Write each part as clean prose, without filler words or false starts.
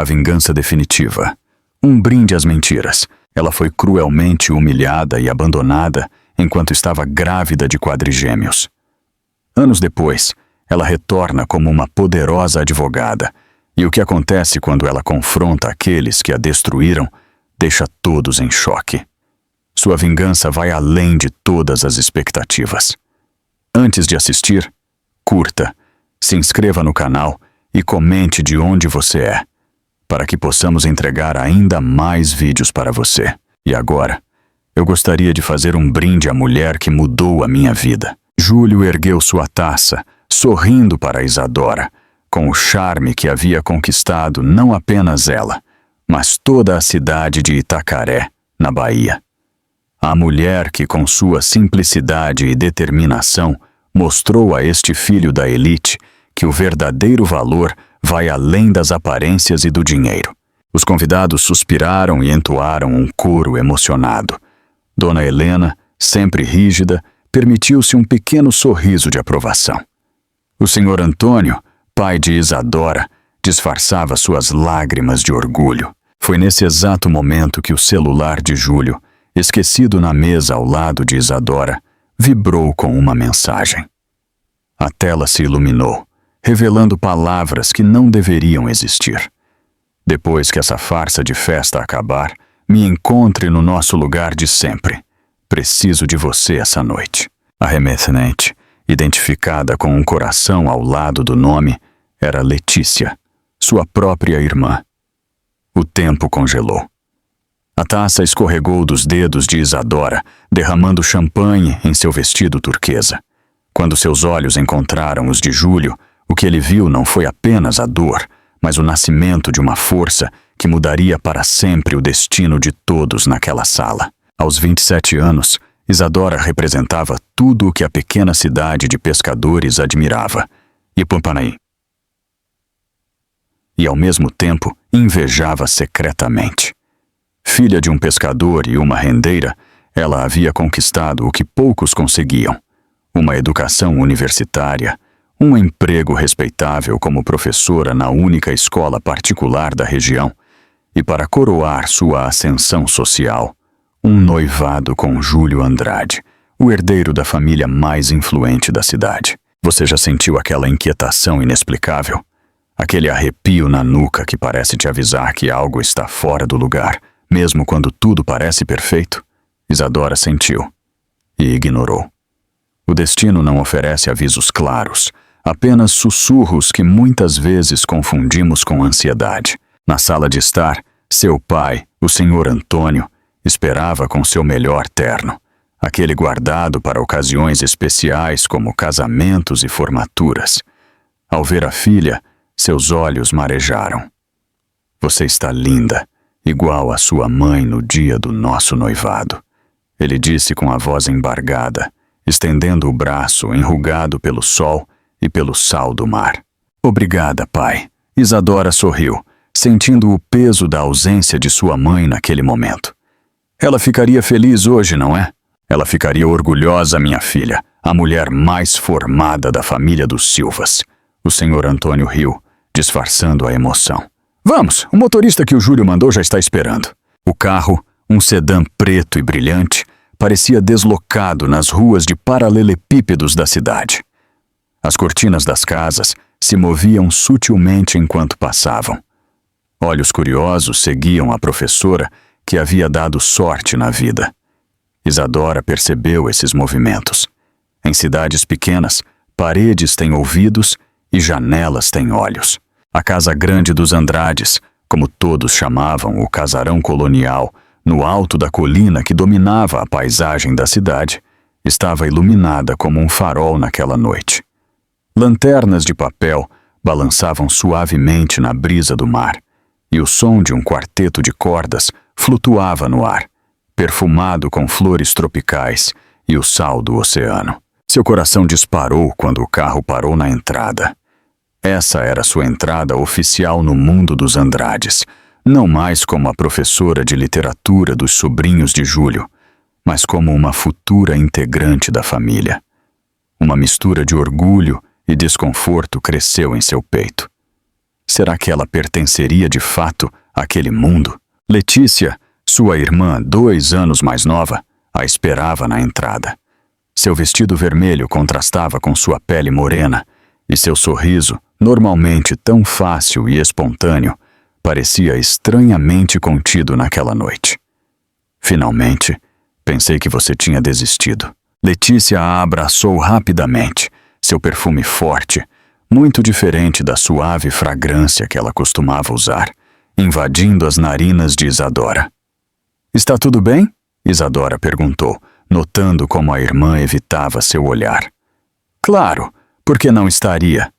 A vingança definitiva. Um brinde às mentiras. Ela foi cruelmente humilhada e abandonada enquanto estava grávida de quadrigêmeos. Anos depois, ela retorna como uma poderosa advogada, e o que acontece quando ela confronta aqueles que a destruíram deixa todos em choque. Sua vingança vai além de todas as expectativas. Antes de assistir, curta, se inscreva no canal e comente de onde você é, para que possamos entregar ainda mais vídeos para você. E agora, eu gostaria de fazer um brinde à mulher que mudou a minha vida. Júlio ergueu sua taça, sorrindo para Isadora, com o charme que havia conquistado não apenas ela, mas toda a cidade de Itacaré, na Bahia. A mulher que, com sua simplicidade e determinação, mostrou a este filho da elite que o verdadeiro valor vai além das aparências e do dinheiro. Os convidados suspiraram e entoaram um coro emocionado. Dona Helena, sempre rígida, permitiu-se um pequeno sorriso de aprovação. O senhor Antônio, pai de Isadora, disfarçava suas lágrimas de orgulho. Foi nesse exato momento que o celular de Júlio, esquecido na mesa ao lado de Isadora, vibrou com uma mensagem. A tela se iluminou, revelando palavras que não deveriam existir. Depois que essa farsa de festa acabar, me encontre no nosso lugar de sempre. Preciso de você essa noite. A remetente, identificada com um coração ao lado do nome, era Letícia, sua própria irmã. O tempo congelou. A taça escorregou dos dedos de Isadora, derramando champanhe em seu vestido turquesa. Quando seus olhos encontraram os de Júlio, o que ele viu não foi apenas a dor, mas o nascimento de uma força que mudaria para sempre o destino de todos naquela sala. Aos 27 anos, Isadora representava tudo o que a pequena cidade de pescadores admirava, Ipampanãí. E ao mesmo tempo invejava secretamente. Filha de um pescador e uma rendeira, ela havia conquistado o que poucos conseguiam: uma educação universitária, um emprego respeitável como professora na única escola particular da região, e, para coroar sua ascensão social, um noivado com Júlio Andrade, o herdeiro da família mais influente da cidade. Você já sentiu aquela inquietação inexplicável? Aquele arrepio na nuca que parece te avisar que algo está fora do lugar, mesmo quando tudo parece perfeito? Isadora sentiu e ignorou. O destino não oferece avisos claros, apenas sussurros que muitas vezes confundimos com ansiedade. Na sala de estar, seu pai, o senhor Antônio, esperava com seu melhor terno, aquele guardado para ocasiões especiais como casamentos e formaturas. Ao ver a filha, seus olhos marejaram. Você está linda, igual à sua mãe no dia do nosso noivado, ele disse com a voz embargada, estendendo o braço enrugado pelo sol e pelo sal do mar. Obrigada, pai. Isadora sorriu, sentindo o peso da ausência de sua mãe naquele momento. Ela ficaria feliz hoje, não é? Ela ficaria orgulhosa, minha filha, a mulher mais formada da família dos Silvas. O senhor Antônio riu, disfarçando a emoção. Vamos, o motorista que o Júlio mandou já está esperando. O carro, um sedã preto e brilhante, parecia deslocado nas ruas de paralelepípedos da cidade. As cortinas das casas se moviam sutilmente enquanto passavam. Olhos curiosos seguiam a professora que havia dado sorte na vida. Isadora percebeu esses movimentos. Em cidades pequenas, paredes têm ouvidos e janelas têm olhos. A Casa Grande dos Andrades, como todos chamavam o casarão colonial, no alto da colina que dominava a paisagem da cidade, estava iluminada como um farol naquela noite. Lanternas de papel balançavam suavemente na brisa do mar, e o som de um quarteto de cordas flutuava no ar, perfumado com flores tropicais e o sal do oceano. Seu coração disparou quando o carro parou na entrada. Essa era sua entrada oficial no mundo dos Andrades, não mais como a professora de literatura dos sobrinhos de Júlio, mas como uma futura integrante da família. Uma mistura de orgulho e desconforto cresceu em seu peito. Será que ela pertenceria de fato àquele mundo? Letícia, sua irmã, 2 anos mais nova, a esperava na entrada. Seu vestido vermelho contrastava com sua pele morena, e seu sorriso, normalmente tão fácil e espontâneo, parecia estranhamente contido naquela noite. Finalmente, pensei que você tinha desistido. Letícia a abraçou rapidamente, seu perfume forte, muito diferente da suave fragrância que ela costumava usar, invadindo as narinas de Isadora. Está tudo bem? Isadora perguntou, notando como a irmã evitava seu olhar. Claro, por que não estaria?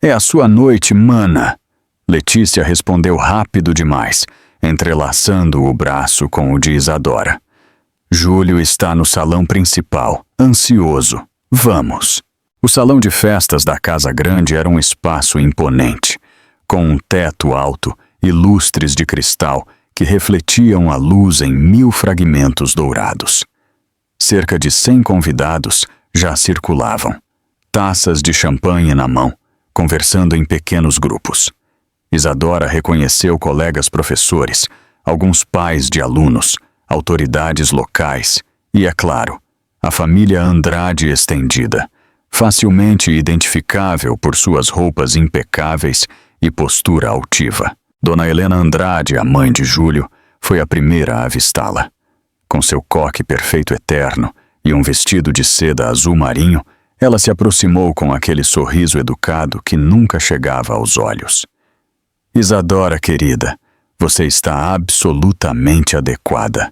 É a sua noite, mana. Letícia respondeu rápido demais, entrelaçando o braço com o de Isadora. Júlio está no salão principal, ansioso. Vamos. O salão de festas da Casa Grande era um espaço imponente, com um teto alto e lustres de cristal que refletiam a luz em 1000 fragmentos dourados. Cerca de 100 convidados já circulavam, taças de champanhe na mão, conversando em pequenos grupos. Isadora reconheceu colegas professores, alguns pais de alunos, autoridades locais e, é claro, a família Andrade estendida, facilmente identificável por suas roupas impecáveis e postura altiva. Dona Helena Andrade, a mãe de Júlio, foi a primeira a avistá-la. Com seu coque perfeito eterno e um vestido de seda azul marinho, ela se aproximou com aquele sorriso educado que nunca chegava aos olhos. Isadora, querida, você está absolutamente adequada.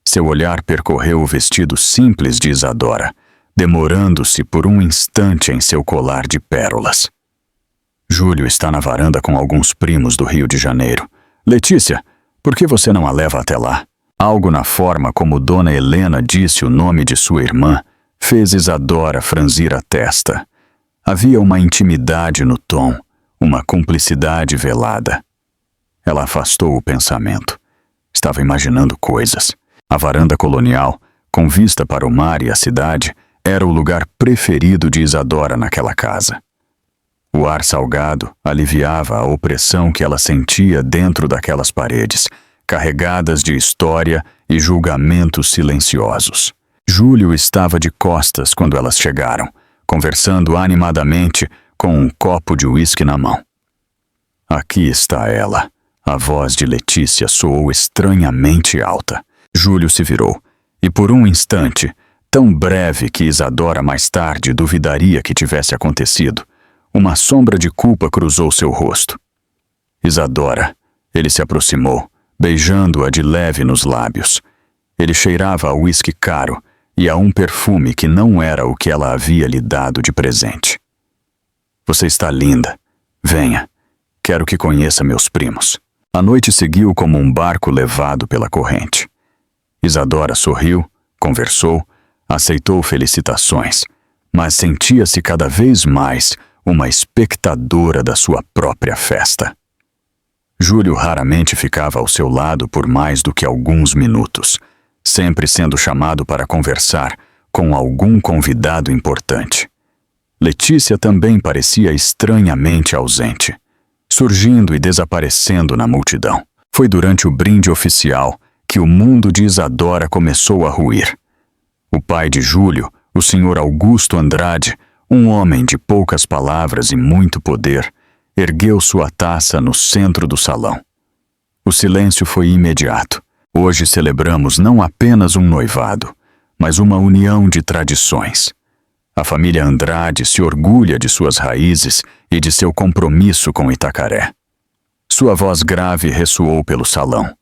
Seu olhar percorreu o vestido simples de Isadora, demorando-se por um instante em seu colar de pérolas. Júlio está na varanda com alguns primos do Rio de Janeiro. Letícia, por que você não a leva até lá? Algo na forma como Dona Helena disse o nome de sua irmã fez Isadora franzir a testa. Havia uma intimidade no tom, uma cumplicidade velada. Ela afastou o pensamento. Estava imaginando coisas. A varanda colonial, com vista para o mar e a cidade, era o lugar preferido de Isadora naquela casa. O ar salgado aliviava a opressão que ela sentia dentro daquelas paredes, carregadas de história e julgamentos silenciosos. Júlio estava de costas quando elas chegaram, conversando animadamente com um copo de uísque na mão. Aqui está ela. A voz de Letícia soou estranhamente alta. Júlio se virou, e por um instante, tão breve que Isadora mais tarde duvidaria que tivesse acontecido, uma sombra de culpa cruzou seu rosto. Isadora, ele se aproximou, beijando-a de leve nos lábios. Ele cheirava a uísque caro e a um perfume que não era o que ela havia lhe dado de presente. Você está linda. Venha. Quero que conheça meus primos. A noite seguiu como um barco levado pela corrente. Isadora sorriu, conversou, aceitou felicitações, mas sentia-se cada vez mais uma espectadora da sua própria festa. Júlio raramente ficava ao seu lado por mais do que alguns minutos, sempre sendo chamado para conversar com algum convidado importante. Letícia também parecia estranhamente ausente, surgindo e desaparecendo na multidão. Foi durante o brinde oficial que o mundo de Isadora começou a ruir. O pai de Júlio, o senhor Augusto Andrade, um homem de poucas palavras e muito poder, ergueu sua taça no centro do salão. O silêncio foi imediato. Hoje celebramos não apenas um noivado, mas uma união de tradições. A família Andrade se orgulha de suas raízes e de seu compromisso com Itacaré. Sua voz grave ressoou pelo salão.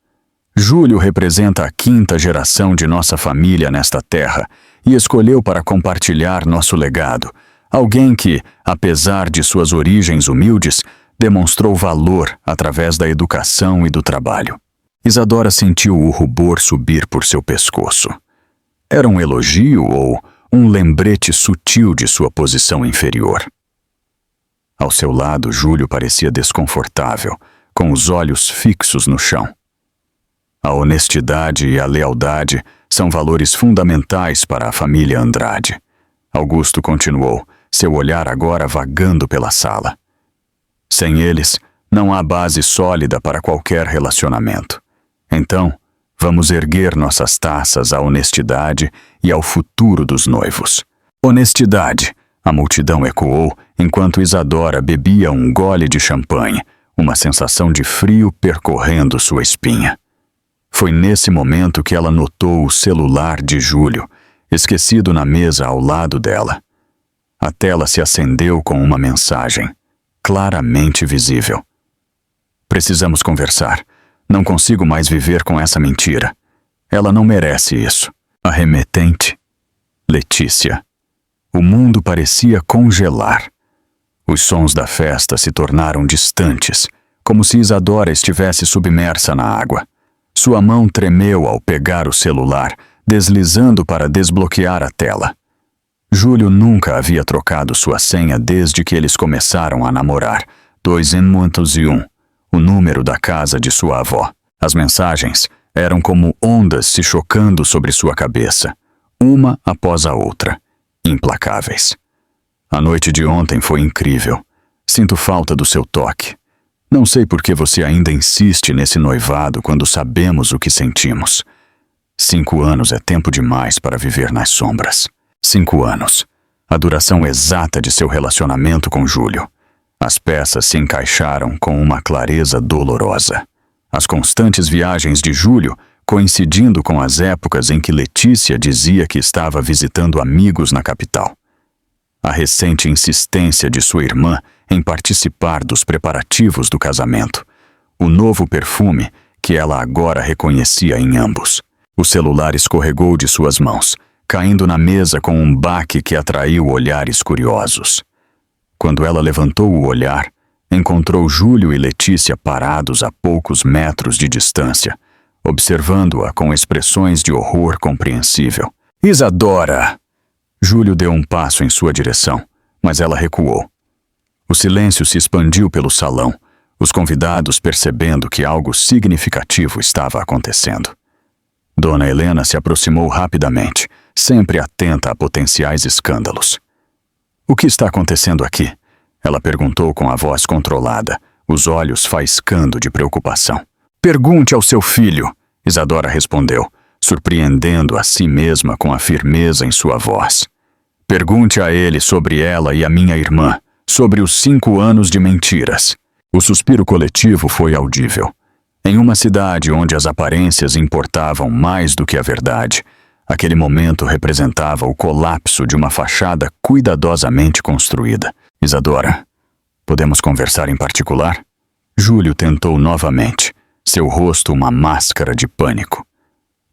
Júlio representa a 5ª geração de nossa família nesta terra e escolheu para compartilhar nosso legado, alguém que, apesar de suas origens humildes, demonstrou valor através da educação e do trabalho. Isadora sentiu o rubor subir por seu pescoço. Era um elogio ou um lembrete sutil de sua posição inferior? Ao seu lado, Júlio parecia desconfortável, com os olhos fixos no chão. A honestidade e a lealdade são valores fundamentais para a família Andrade. Augusto continuou, seu olhar agora vagando pela sala. Sem eles, Não há base sólida para qualquer relacionamento. Então, vamos erguer nossas taças à honestidade e ao futuro dos noivos. Honestidade, a multidão ecoou enquanto Isadora bebia um gole de champanhe, uma sensação de frio percorrendo sua espinha. Foi nesse momento que ela notou o celular de Júlio, esquecido na mesa ao lado dela. A tela se acendeu com uma mensagem, claramente visível. Precisamos conversar. Não consigo mais viver com essa mentira. Ela não merece isso. A remetente, Letícia. O mundo parecia congelar. Os sons da festa se tornaram distantes, como se Isadora estivesse submersa na água. Sua mão tremeu ao pegar o celular, deslizando para desbloquear a tela. Júlio nunca havia trocado sua senha desde que eles começaram a namorar, 201, o número da casa de sua avó. As mensagens eram como ondas se chocando sobre sua cabeça, uma após a outra, implacáveis. A noite de ontem foi incrível. Sinto falta do seu toque. Não sei por que você ainda insiste nesse noivado quando sabemos o que sentimos. 5 anos é tempo demais para viver nas sombras. 5 anos. A duração exata de seu relacionamento com Júlio. As peças se encaixaram com uma clareza dolorosa. As constantes viagens de Júlio coincidindo com as épocas em que Letícia dizia que estava visitando amigos na capital. A recente insistência de sua irmã em participar dos preparativos do casamento. O novo perfume que ela agora reconhecia em ambos. O celular escorregou de suas mãos, caindo na mesa com um baque que atraiu olhares curiosos. Quando ela levantou o olhar, encontrou Júlio e Letícia parados a poucos metros de distância, observando-a com expressões de horror compreensível. Isadora! Júlio deu um passo em sua direção, mas ela recuou. O silêncio se expandiu pelo salão, os convidados percebendo que algo significativo estava acontecendo. Dona Helena se aproximou rapidamente, sempre atenta a potenciais escândalos. O que está acontecendo aqui? Ela perguntou com a voz controlada, os olhos faiscando de preocupação. Pergunte ao seu filho, Isadora respondeu, surpreendendo a si mesma com a firmeza em sua voz. Pergunte a ele sobre ela e a minha irmã, sobre os 5 anos de mentiras. O suspiro coletivo foi audível. Em uma cidade onde as aparências importavam mais do que a verdade, aquele momento representava o colapso de uma fachada cuidadosamente construída. Isadora, podemos conversar em particular? Júlio tentou novamente, seu rosto uma máscara de pânico.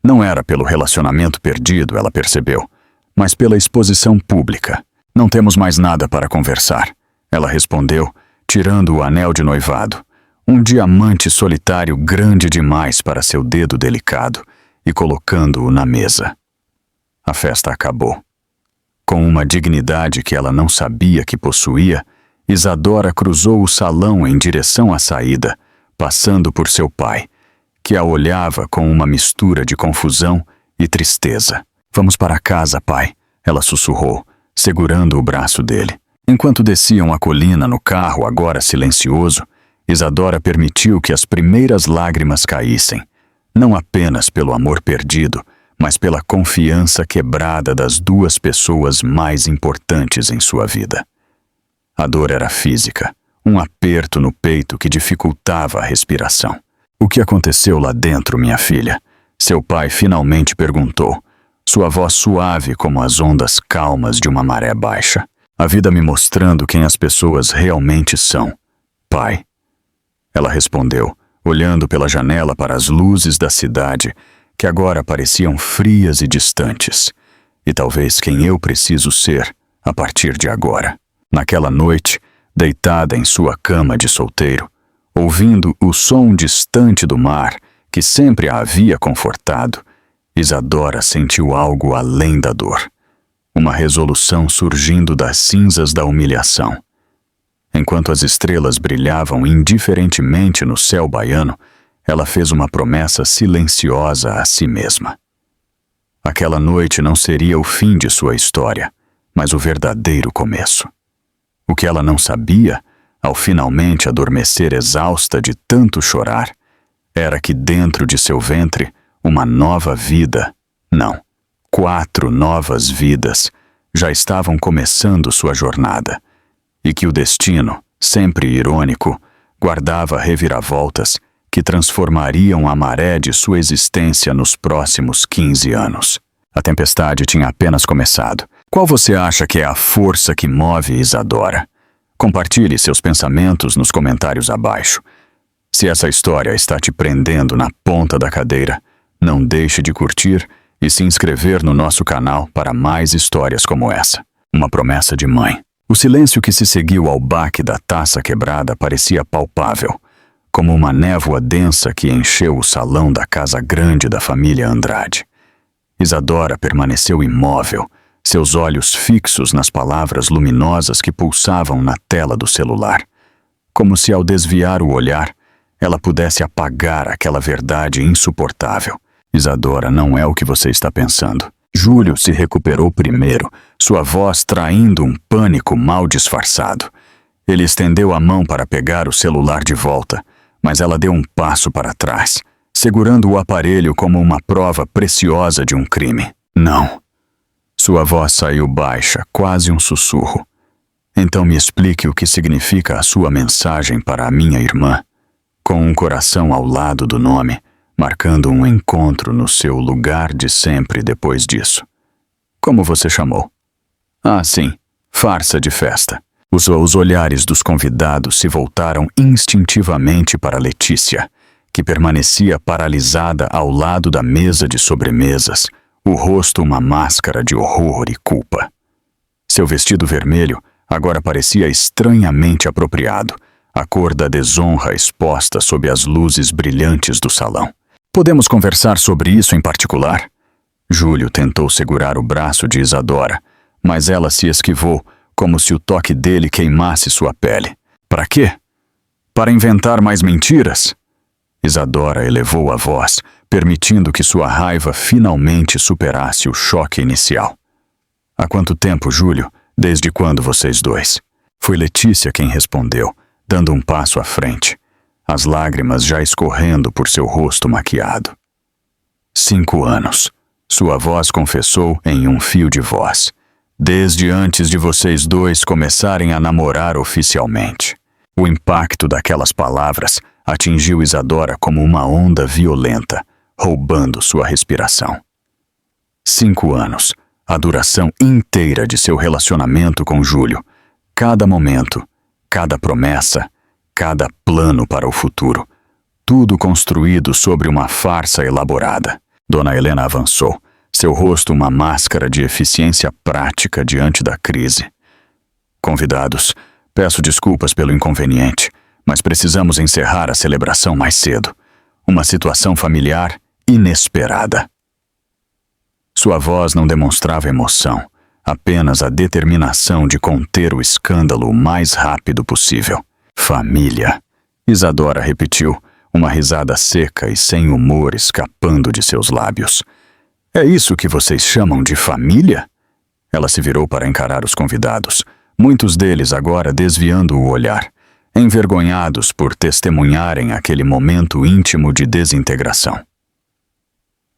Não era pelo relacionamento perdido, ela percebeu, mas pela exposição pública. Não temos mais nada para conversar, ela respondeu, tirando o anel de noivado, um diamante solitário grande demais para seu dedo delicado, e colocando-o na mesa. A festa acabou. Com uma dignidade que ela não sabia que possuía, Isadora cruzou o salão em direção à saída, passando por seu pai, que a olhava com uma mistura de confusão e tristeza. Vamos para casa, pai, ela sussurrou, segurando o braço dele. Enquanto desciam a colina no carro agora silencioso, Isadora permitiu que as primeiras lágrimas caíssem, não apenas pelo amor perdido, mas pela confiança quebrada das 2 pessoas mais importantes em sua vida. A dor era física, um aperto no peito que dificultava a respiração. O que aconteceu lá dentro, minha filha? Seu pai finalmente perguntou, sua voz suave como as ondas calmas de uma maré baixa. A vida me mostrando quem as pessoas realmente são. Pai. Ela respondeu, olhando pela janela para as luzes da cidade, que agora pareciam frias e distantes, e talvez quem eu preciso ser a partir de agora. Naquela noite, deitada em sua cama de solteiro, ouvindo o som distante do mar que sempre a havia confortado, Isadora sentiu algo além da dor, uma resolução surgindo das cinzas da humilhação. Enquanto as estrelas brilhavam indiferentemente no céu baiano, ela fez uma promessa silenciosa a si mesma. Aquela noite não seria o fim de sua história, mas o verdadeiro começo. O que ela não sabia, ao finalmente adormecer exausta de tanto chorar, era que dentro de seu ventre uma nova vida, não, 4 novas vidas, já estavam começando sua jornada, e que o destino, sempre irônico, guardava reviravoltas que transformariam a maré de sua existência nos próximos 15 anos. A tempestade tinha apenas começado. Qual você acha que é a força que move Isadora? Compartilhe seus pensamentos nos comentários abaixo. Se essa história está te prendendo na ponta da cadeira, não deixe de curtir e se inscrever no nosso canal para mais histórias como essa. Uma promessa de mãe. O silêncio que se seguiu ao baque da taça quebrada parecia palpável, como uma névoa densa que encheu o salão da casa grande da família Andrade. Isadora permaneceu imóvel, seus olhos fixos nas palavras luminosas que pulsavam na tela do celular, como se ao desviar o olhar, ela pudesse apagar aquela verdade insuportável. Isadora, não é o que você está pensando. Júlio se recuperou primeiro, sua voz traindo um pânico mal disfarçado. Ele estendeu a mão para pegar o celular de volta, mas ela deu um passo para trás, segurando o aparelho como uma prova preciosa de um crime. Não. Sua voz saiu baixa, quase um sussurro. Então me explique o que significa a sua mensagem para a minha irmã, com um coração ao lado do nome, marcando um encontro no seu lugar de sempre depois disso. Como você chamou? Ah, sim, farsa de festa. Os olhares dos convidados se voltaram instintivamente para Letícia, que permanecia paralisada ao lado da mesa de sobremesas, o rosto uma máscara de horror e culpa. Seu vestido vermelho agora parecia estranhamente apropriado, a cor da desonra exposta sob as luzes brilhantes do salão. Podemos conversar sobre isso em particular? Júlio tentou segurar o braço de Isadora, mas ela se esquivou, como se o toque dele queimasse sua pele. Para quê? Para inventar mais mentiras? Isadora elevou a voz, permitindo que sua raiva finalmente superasse o choque inicial. Há quanto tempo, Júlio? Desde quando vocês dois? Foi Letícia quem respondeu, dando um passo à frente, as lágrimas já escorrendo por seu rosto maquiado. 5 anos, sua voz confessou em um fio de voz. Desde antes de vocês dois começarem a namorar oficialmente. O impacto daquelas palavras atingiu Isadora como uma onda violenta, roubando sua respiração. 5 anos, a duração inteira de seu relacionamento com Júlio, cada momento, cada promessa, cada plano para o futuro, tudo construído sobre uma farsa elaborada. Dona Helena avançou, seu rosto uma máscara de eficiência prática diante da crise. Convidados, peço desculpas pelo inconveniente, mas precisamos encerrar a celebração mais cedo. Uma situação familiar inesperada. Sua voz não demonstrava emoção, apenas a determinação de conter o escândalo o mais rápido possível. Família. Isadora repetiu, uma risada seca e sem humor escapando de seus lábios. É isso que vocês chamam de família? Ela se virou para encarar os convidados, muitos deles agora desviando o olhar, envergonhados por testemunharem aquele momento íntimo de desintegração.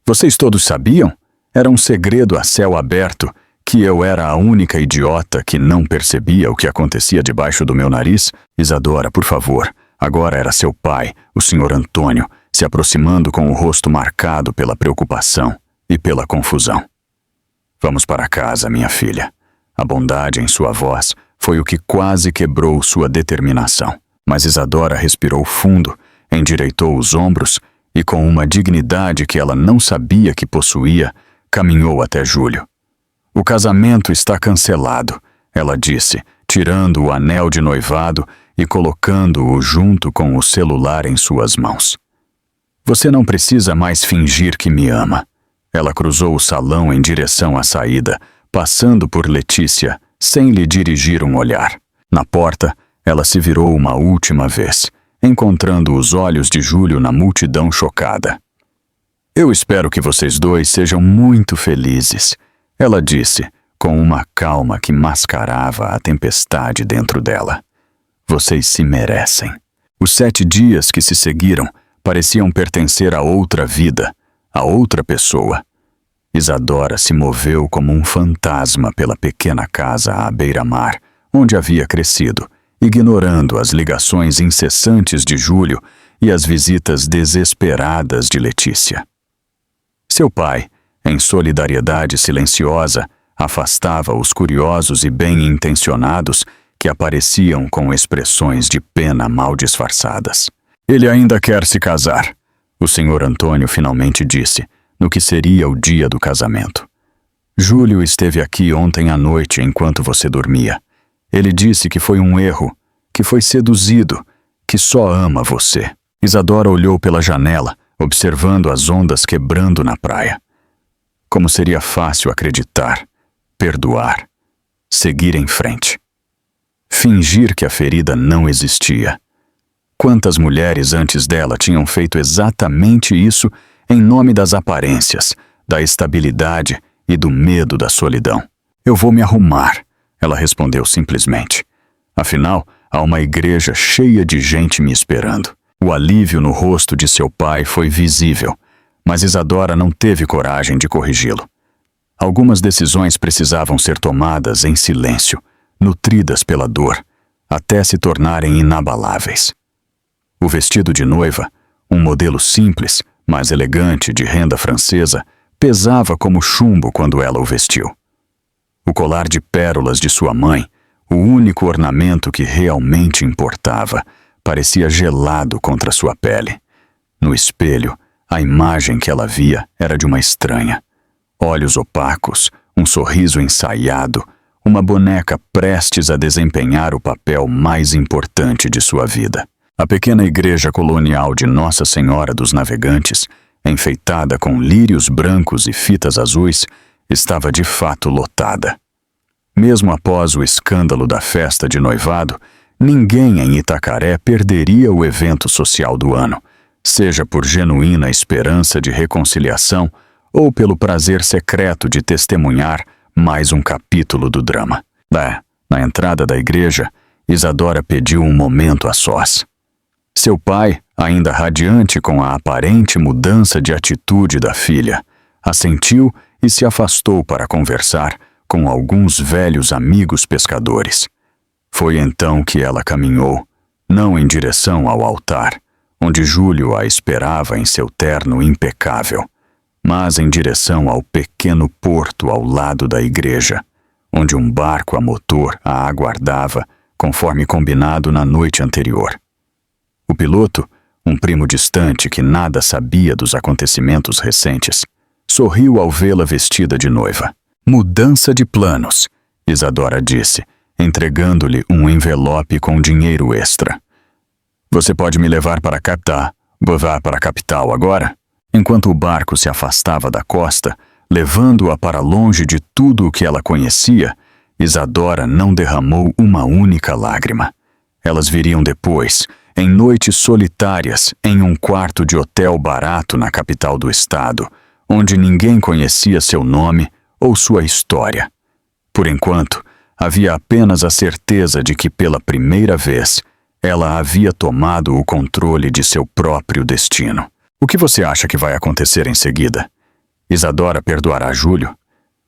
Vocês todos sabiam? Era um segredo a céu aberto que eu era a única idiota que não percebia o que acontecia debaixo do meu nariz? Isadora, por favor. Agora era seu pai, o Sr. Antônio, se aproximando com o rosto marcado pela preocupação e pela confusão. Vamos para casa, minha filha. A bondade em sua voz foi o que quase quebrou sua determinação. Mas Isadora respirou fundo, endireitou os ombros e, com uma dignidade que ela não sabia que possuía, caminhou até Júlio. O casamento está cancelado, ela disse, tirando o anel de noivado e colocando-o junto com o celular em suas mãos. Você não precisa mais fingir que me ama. Ela cruzou o salão em direção à saída, passando por Letícia, sem lhe dirigir um olhar. Na porta, ela se virou uma última vez, encontrando os olhos de Júlio na multidão chocada. Eu espero que vocês dois sejam muito felizes, ela disse, com uma calma que mascarava a tempestade dentro dela. Vocês se merecem. Os 7 dias que se seguiram pareciam pertencer a outra vida, a outra pessoa. Isadora se moveu como um fantasma pela pequena casa à beira-mar, onde havia crescido, ignorando as ligações incessantes de Júlio e as visitas desesperadas de Letícia. Seu pai, em solidariedade silenciosa, afastava os curiosos e bem-intencionados que apareciam com expressões de pena mal disfarçadas. Ele ainda quer se casar, o Sr. Antônio finalmente disse, no que seria o dia do casamento. Júlio esteve aqui ontem à noite enquanto você dormia. Ele disse que foi um erro, que foi seduzido, que só ama você. Isadora olhou pela janela, observando as ondas quebrando na praia. Como seria fácil acreditar, perdoar, seguir em frente. Fingir que a ferida não existia. Quantas mulheres antes dela tinham feito exatamente isso em nome das aparências, da estabilidade e do medo da solidão? Eu vou me arrumar, ela respondeu simplesmente. Afinal, há uma igreja cheia de gente me esperando. O alívio no rosto de seu pai foi visível, mas Isadora não teve coragem de corrigi-lo. Algumas decisões precisavam ser tomadas em silêncio, nutridas pela dor, até se tornarem inabaláveis. O vestido de noiva, um modelo simples, mas elegante de renda francesa, pesava como chumbo quando ela o vestiu. O colar de pérolas de sua mãe, o único ornamento que realmente importava, parecia gelado contra sua pele. No espelho, a imagem que ela via era de uma estranha. Olhos opacos, um sorriso ensaiado, uma boneca prestes a desempenhar o papel mais importante de sua vida. A pequena igreja colonial de Nossa Senhora dos Navegantes, enfeitada com lírios brancos e fitas azuis, estava de fato lotada. Mesmo após o escândalo da festa de noivado, ninguém em Itacaré perderia o evento social do ano, seja por genuína esperança de reconciliação ou pelo prazer secreto de testemunhar mais um capítulo do drama. Na entrada da igreja, Isadora pediu um momento a sós. Seu pai, ainda radiante com a aparente mudança de atitude da filha, assentiu e se afastou para conversar com alguns velhos amigos pescadores. Foi então que ela caminhou, não em direção ao altar, onde Júlio a esperava em seu terno impecável, mas em direção ao pequeno porto ao lado da igreja, onde um barco a motor a aguardava, conforme combinado na noite anterior. O piloto, um primo distante que nada sabia dos acontecimentos recentes, sorriu ao vê-la vestida de noiva. Mudança de planos, Isadora disse, entregando-lhe um envelope com dinheiro extra. Você pode me levar para a capital agora? Enquanto o barco se afastava da costa, levando-a para longe de tudo o que ela conhecia, Isadora não derramou uma única lágrima. Elas viriam depois, em noites solitárias, em um quarto de hotel barato na capital do estado, onde ninguém conhecia seu nome ou sua história. Por enquanto, havia apenas a certeza de que, pela primeira vez, ela havia tomado o controle de seu próprio destino. O que você acha que vai acontecer em seguida? Isadora perdoará Júlio?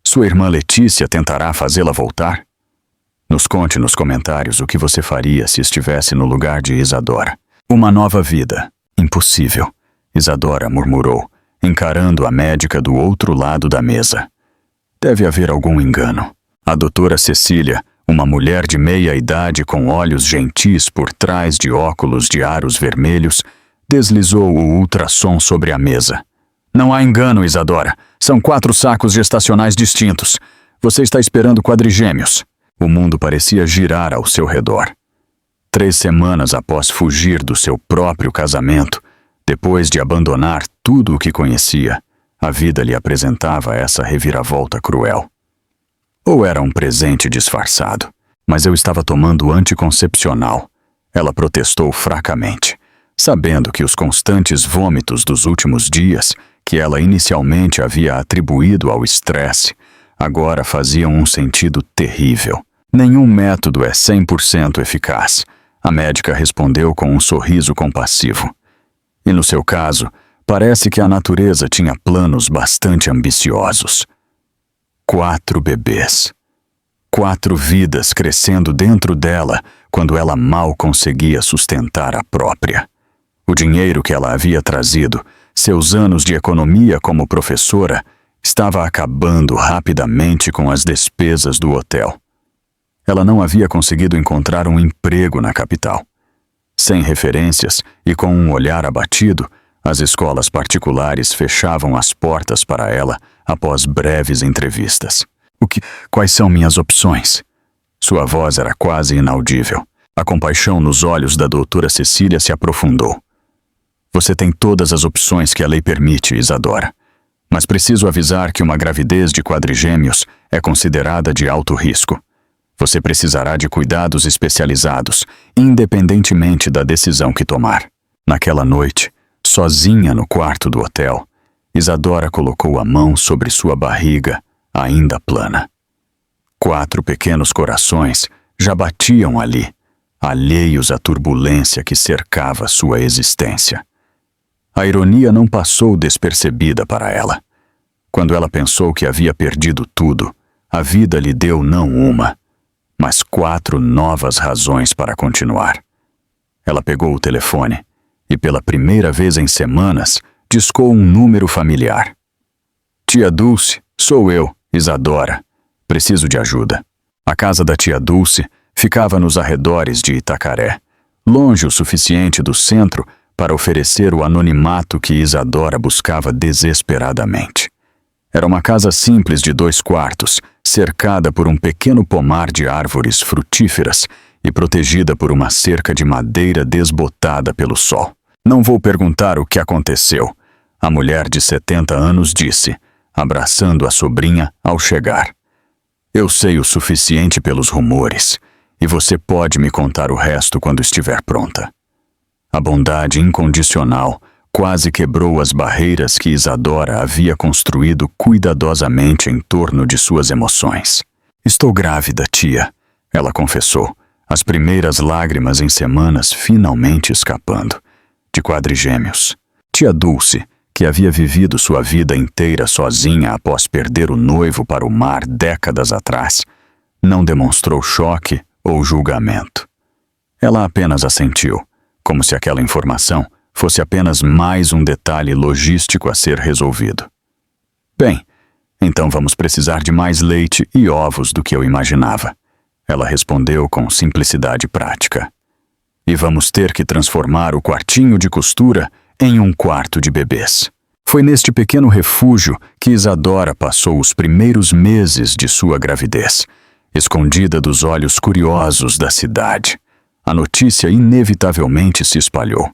Sua irmã Letícia tentará fazê-la voltar? Nos conte nos comentários o que você faria se estivesse no lugar de Isadora. Uma nova vida. Impossível, Isadora murmurou, encarando a médica do outro lado da mesa. Deve haver algum engano. A doutora Cecília, uma mulher de meia idade com olhos gentis por trás de óculos de aros vermelhos, deslizou o ultrassom sobre a mesa. Não há engano, Isadora. São 4 sacos gestacionais distintos. Você está esperando quadrigêmeos. O mundo parecia girar ao seu redor. 3 semanas após fugir do seu próprio casamento, depois de abandonar tudo o que conhecia, a vida lhe apresentava essa reviravolta cruel. Ou era um presente disfarçado? Mas eu estava tomando anticoncepcional. Ela protestou fracamente, sabendo que os constantes vômitos dos últimos dias, que ela inicialmente havia atribuído ao estresse, agora faziam um sentido terrível. Nenhum método é 100% eficaz. A médica respondeu com um sorriso compassivo. E no seu caso, parece que a natureza tinha planos bastante ambiciosos. 4 bebês. 4 vidas crescendo dentro dela quando ela mal conseguia sustentar a própria. O dinheiro que ela havia trazido, seus anos de economia como professora, estava acabando rapidamente com as despesas do hotel. Ela não havia conseguido encontrar um emprego na capital. Sem referências e com um olhar abatido, as escolas particulares fechavam as portas para ela após breves entrevistas. Quais são minhas opções? Sua voz era quase inaudível. A compaixão nos olhos da doutora Cecília se aprofundou. Você tem todas as opções que a lei permite, Isadora. Mas preciso avisar que uma gravidez de quadrigêmeos é considerada de alto risco. Você precisará de cuidados especializados, independentemente da decisão que tomar. Naquela noite, sozinha no quarto do hotel, Isadora colocou a mão sobre sua barriga, ainda plana. 4 pequenos corações já batiam ali, alheios à turbulência que cercava sua existência. A ironia não passou despercebida para ela. Quando ela pensou que havia perdido tudo, a vida lhe deu não uma, mas 4 novas razões para continuar. Ela pegou o telefone e, pela primeira vez em semanas, discou um número familiar. Tia Dulce, sou eu, Isadora. Preciso de ajuda. A casa da tia Dulce ficava nos arredores de Itacaré, longe o suficiente do centro para oferecer o anonimato que Isadora buscava desesperadamente. Era uma casa simples de 2 quartos, cercada por um pequeno pomar de árvores frutíferas e protegida por uma cerca de madeira desbotada pelo sol. Não vou perguntar o que aconteceu, a mulher de 70 anos disse, abraçando a sobrinha ao chegar. Eu sei o suficiente pelos rumores, e você pode me contar o resto quando estiver pronta. A bondade incondicional quase quebrou as barreiras que Isadora havia construído cuidadosamente em torno de suas emoções. Estou grávida, tia, ela confessou, as primeiras lágrimas em semanas finalmente escapando. De quadrigêmeos. Tia Dulce, que havia vivido sua vida inteira sozinha após perder o noivo para o mar décadas atrás, não demonstrou choque ou julgamento. Ela apenas assentiu, como se aquela informação fosse apenas mais um detalhe logístico a ser resolvido. Bem, então vamos precisar de mais leite e ovos do que eu imaginava, ela respondeu com simplicidade prática. E vamos ter que transformar o quartinho de costura em um quarto de bebês. Foi neste pequeno refúgio que Isadora passou os primeiros meses de sua gravidez, escondida dos olhos curiosos da cidade. A notícia inevitavelmente se espalhou.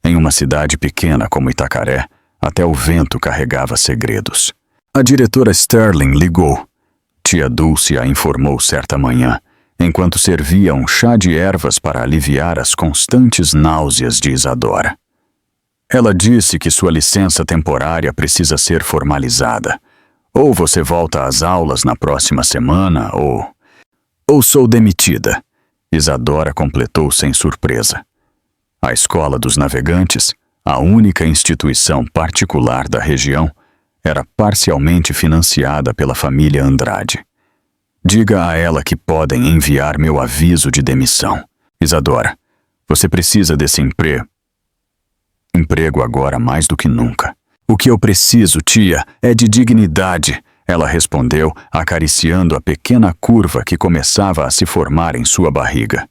Em uma cidade pequena como Itacaré, até o vento carregava segredos. A diretora Sterling ligou. Tia Dulce a informou certa manhã, enquanto servia um chá de ervas para aliviar as constantes náuseas de Isadora. Ela disse que sua licença temporária precisa ser formalizada. Ou você volta às aulas na próxima semana, ou sou demitida, Isadora completou sem surpresa. A Escola dos Navegantes, a única instituição particular da região, era parcialmente financiada pela família Andrade. Diga a ela que podem enviar meu aviso de demissão. Isadora, você precisa desse emprego agora mais do que nunca. O que eu preciso, tia, é de dignidade, ela respondeu, acariciando a pequena curva que começava a se formar em sua barriga.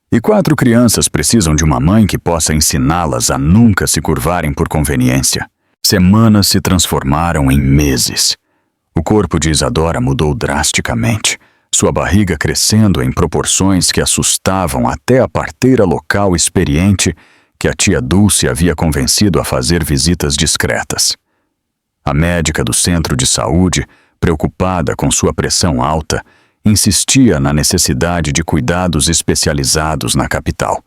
E 4 crianças precisam de uma mãe que possa ensiná-las a nunca se curvarem por conveniência. Semanas se transformaram em meses. O corpo de Isadora mudou drasticamente, sua barriga crescendo em proporções que assustavam até a parteira local experiente que a tia Dulce havia convencido a fazer visitas discretas. A médica do centro de saúde, preocupada com sua pressão alta, insistia na necessidade de cuidados especializados na capital,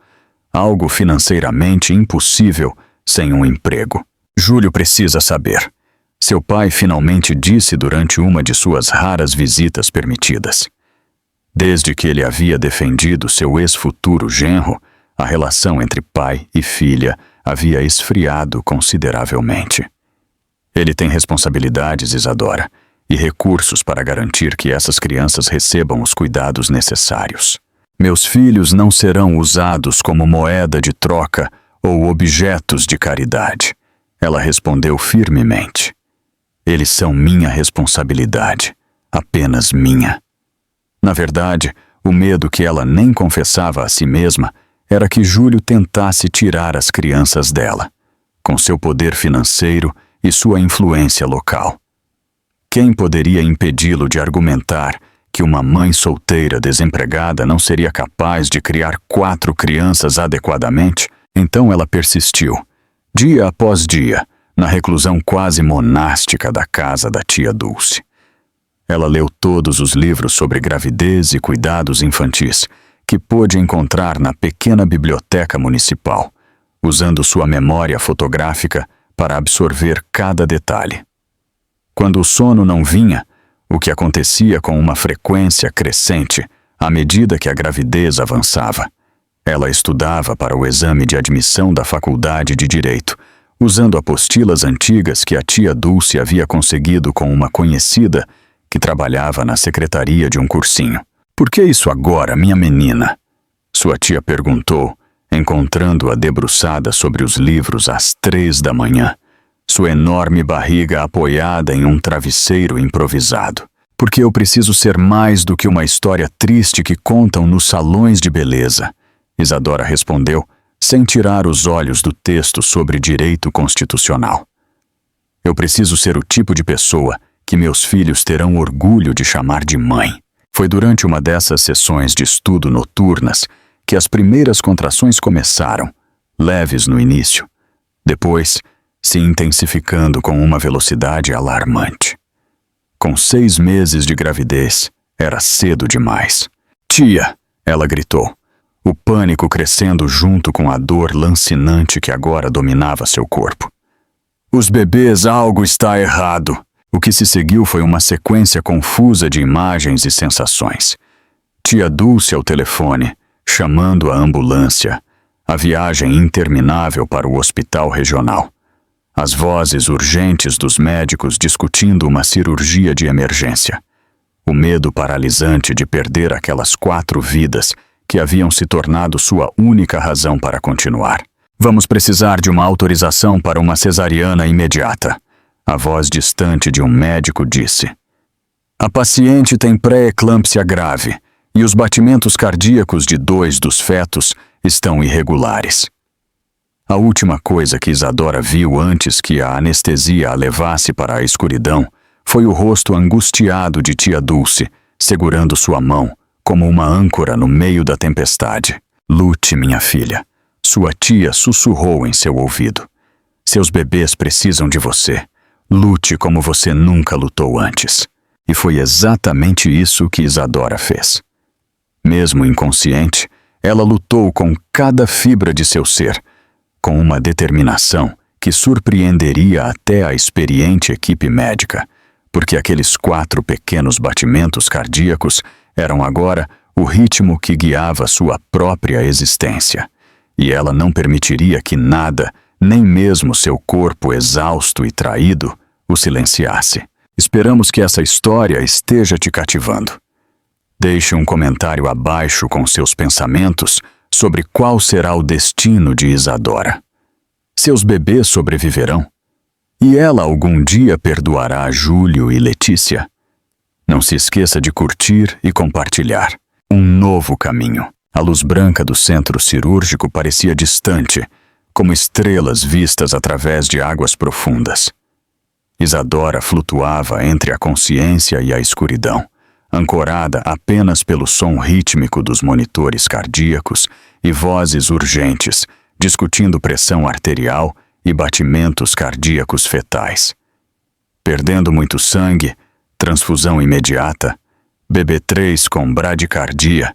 algo financeiramente impossível sem um emprego. Júlio precisa saber. Seu pai finalmente disse durante uma de suas raras visitas permitidas. Desde que ele havia defendido seu ex-futuro genro, a relação entre pai e filha havia esfriado consideravelmente. Ele tem responsabilidades, Isadora, e recursos para garantir que essas crianças recebam os cuidados necessários. Meus filhos não serão usados como moeda de troca ou objetos de caridade. Ela respondeu firmemente. Eles são minha responsabilidade, apenas minha. Na verdade, o medo que ela nem confessava a si mesma era que Júlio tentasse tirar as crianças dela, com seu poder financeiro e sua influência local. Quem poderia impedi-lo de argumentar que uma mãe solteira desempregada não seria capaz de criar 4 crianças adequadamente? Então ela persistiu, dia após dia, na reclusão quase monástica da casa da tia Dulce. Ela leu todos os livros sobre gravidez e cuidados infantis que pôde encontrar na pequena biblioteca municipal, usando sua memória fotográfica para absorver cada detalhe. Quando o sono não vinha, o que acontecia com uma frequência crescente à medida que a gravidez avançava, ela estudava para o exame de admissão da Faculdade de Direito, usando apostilas antigas que a tia Dulce havia conseguido com uma conhecida que trabalhava na secretaria de um cursinho. "Por que isso agora, minha menina?" Sua tia perguntou, encontrando-a debruçada sobre os livros às 3 da manhã, sua enorme barriga apoiada em um travesseiro improvisado. "Porque eu preciso ser mais do que uma história triste que contam nos salões de beleza", Isadora respondeu, sem tirar os olhos do texto sobre direito constitucional. "Eu preciso ser o tipo de pessoa que meus filhos terão orgulho de chamar de mãe." Foi durante uma dessas sessões de estudo noturnas que as primeiras contrações começaram, leves no início, depois se intensificando com uma velocidade alarmante. Com 6 meses de gravidez, era cedo demais. "Tia!" ela gritou, o pânico crescendo junto com a dor lancinante que agora dominava seu corpo. "Os bebês, algo está errado." O que se seguiu foi uma sequência confusa de imagens e sensações. Tia Dulce ao telefone, chamando a ambulância, a viagem interminável para o hospital regional, as vozes urgentes dos médicos discutindo uma cirurgia de emergência, o medo paralisante de perder aquelas 4 vidas que haviam se tornado sua única razão para continuar. "Vamos precisar de uma autorização para uma cesariana imediata", a voz distante de um médico disse. "A paciente tem pré-eclâmpsia grave e os batimentos cardíacos de 2 dos fetos estão irregulares." A última coisa que Isadora viu antes que a anestesia a levasse para a escuridão foi o rosto angustiado de tia Dulce, segurando sua mão, como uma âncora no meio da tempestade. "Lute, minha filha", sua tia sussurrou em seu ouvido. "Seus bebês precisam de você. Lute como você nunca lutou antes." E foi exatamente isso que Isadora fez. Mesmo inconsciente, ela lutou com cada fibra de seu ser, com uma determinação que surpreenderia até a experiente equipe médica, porque aqueles 4 pequenos batimentos cardíacos eram agora o ritmo que guiava sua própria existência, e ela não permitiria que nada, nem mesmo seu corpo exausto e traído, o silenciasse. Esperamos que essa história esteja te cativando. Deixe um comentário abaixo com seus pensamentos sobre qual será o destino de Isadora. Seus bebês sobreviverão? E ela algum dia perdoará Júlio e Letícia? Não se esqueça de curtir e compartilhar. Um novo caminho. A luz branca do centro cirúrgico parecia distante, como estrelas vistas através de águas profundas. Isadora flutuava entre a consciência e a escuridão, ancorada apenas pelo som rítmico dos monitores cardíacos e vozes urgentes, discutindo pressão arterial e batimentos cardíacos fetais. Perdendo muito sangue, transfusão imediata, BB3 com bradicardia.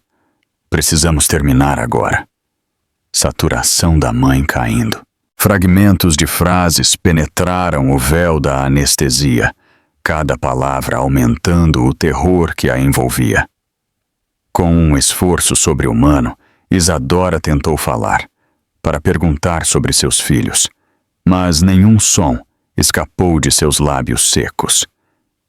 Precisamos terminar agora. Saturação da mãe caindo. Fragmentos de frases penetraram o véu da anestesia, cada palavra aumentando o terror que a envolvia. Com um esforço sobre-humano, Isadora tentou falar, para perguntar sobre seus filhos, mas nenhum som escapou de seus lábios secos.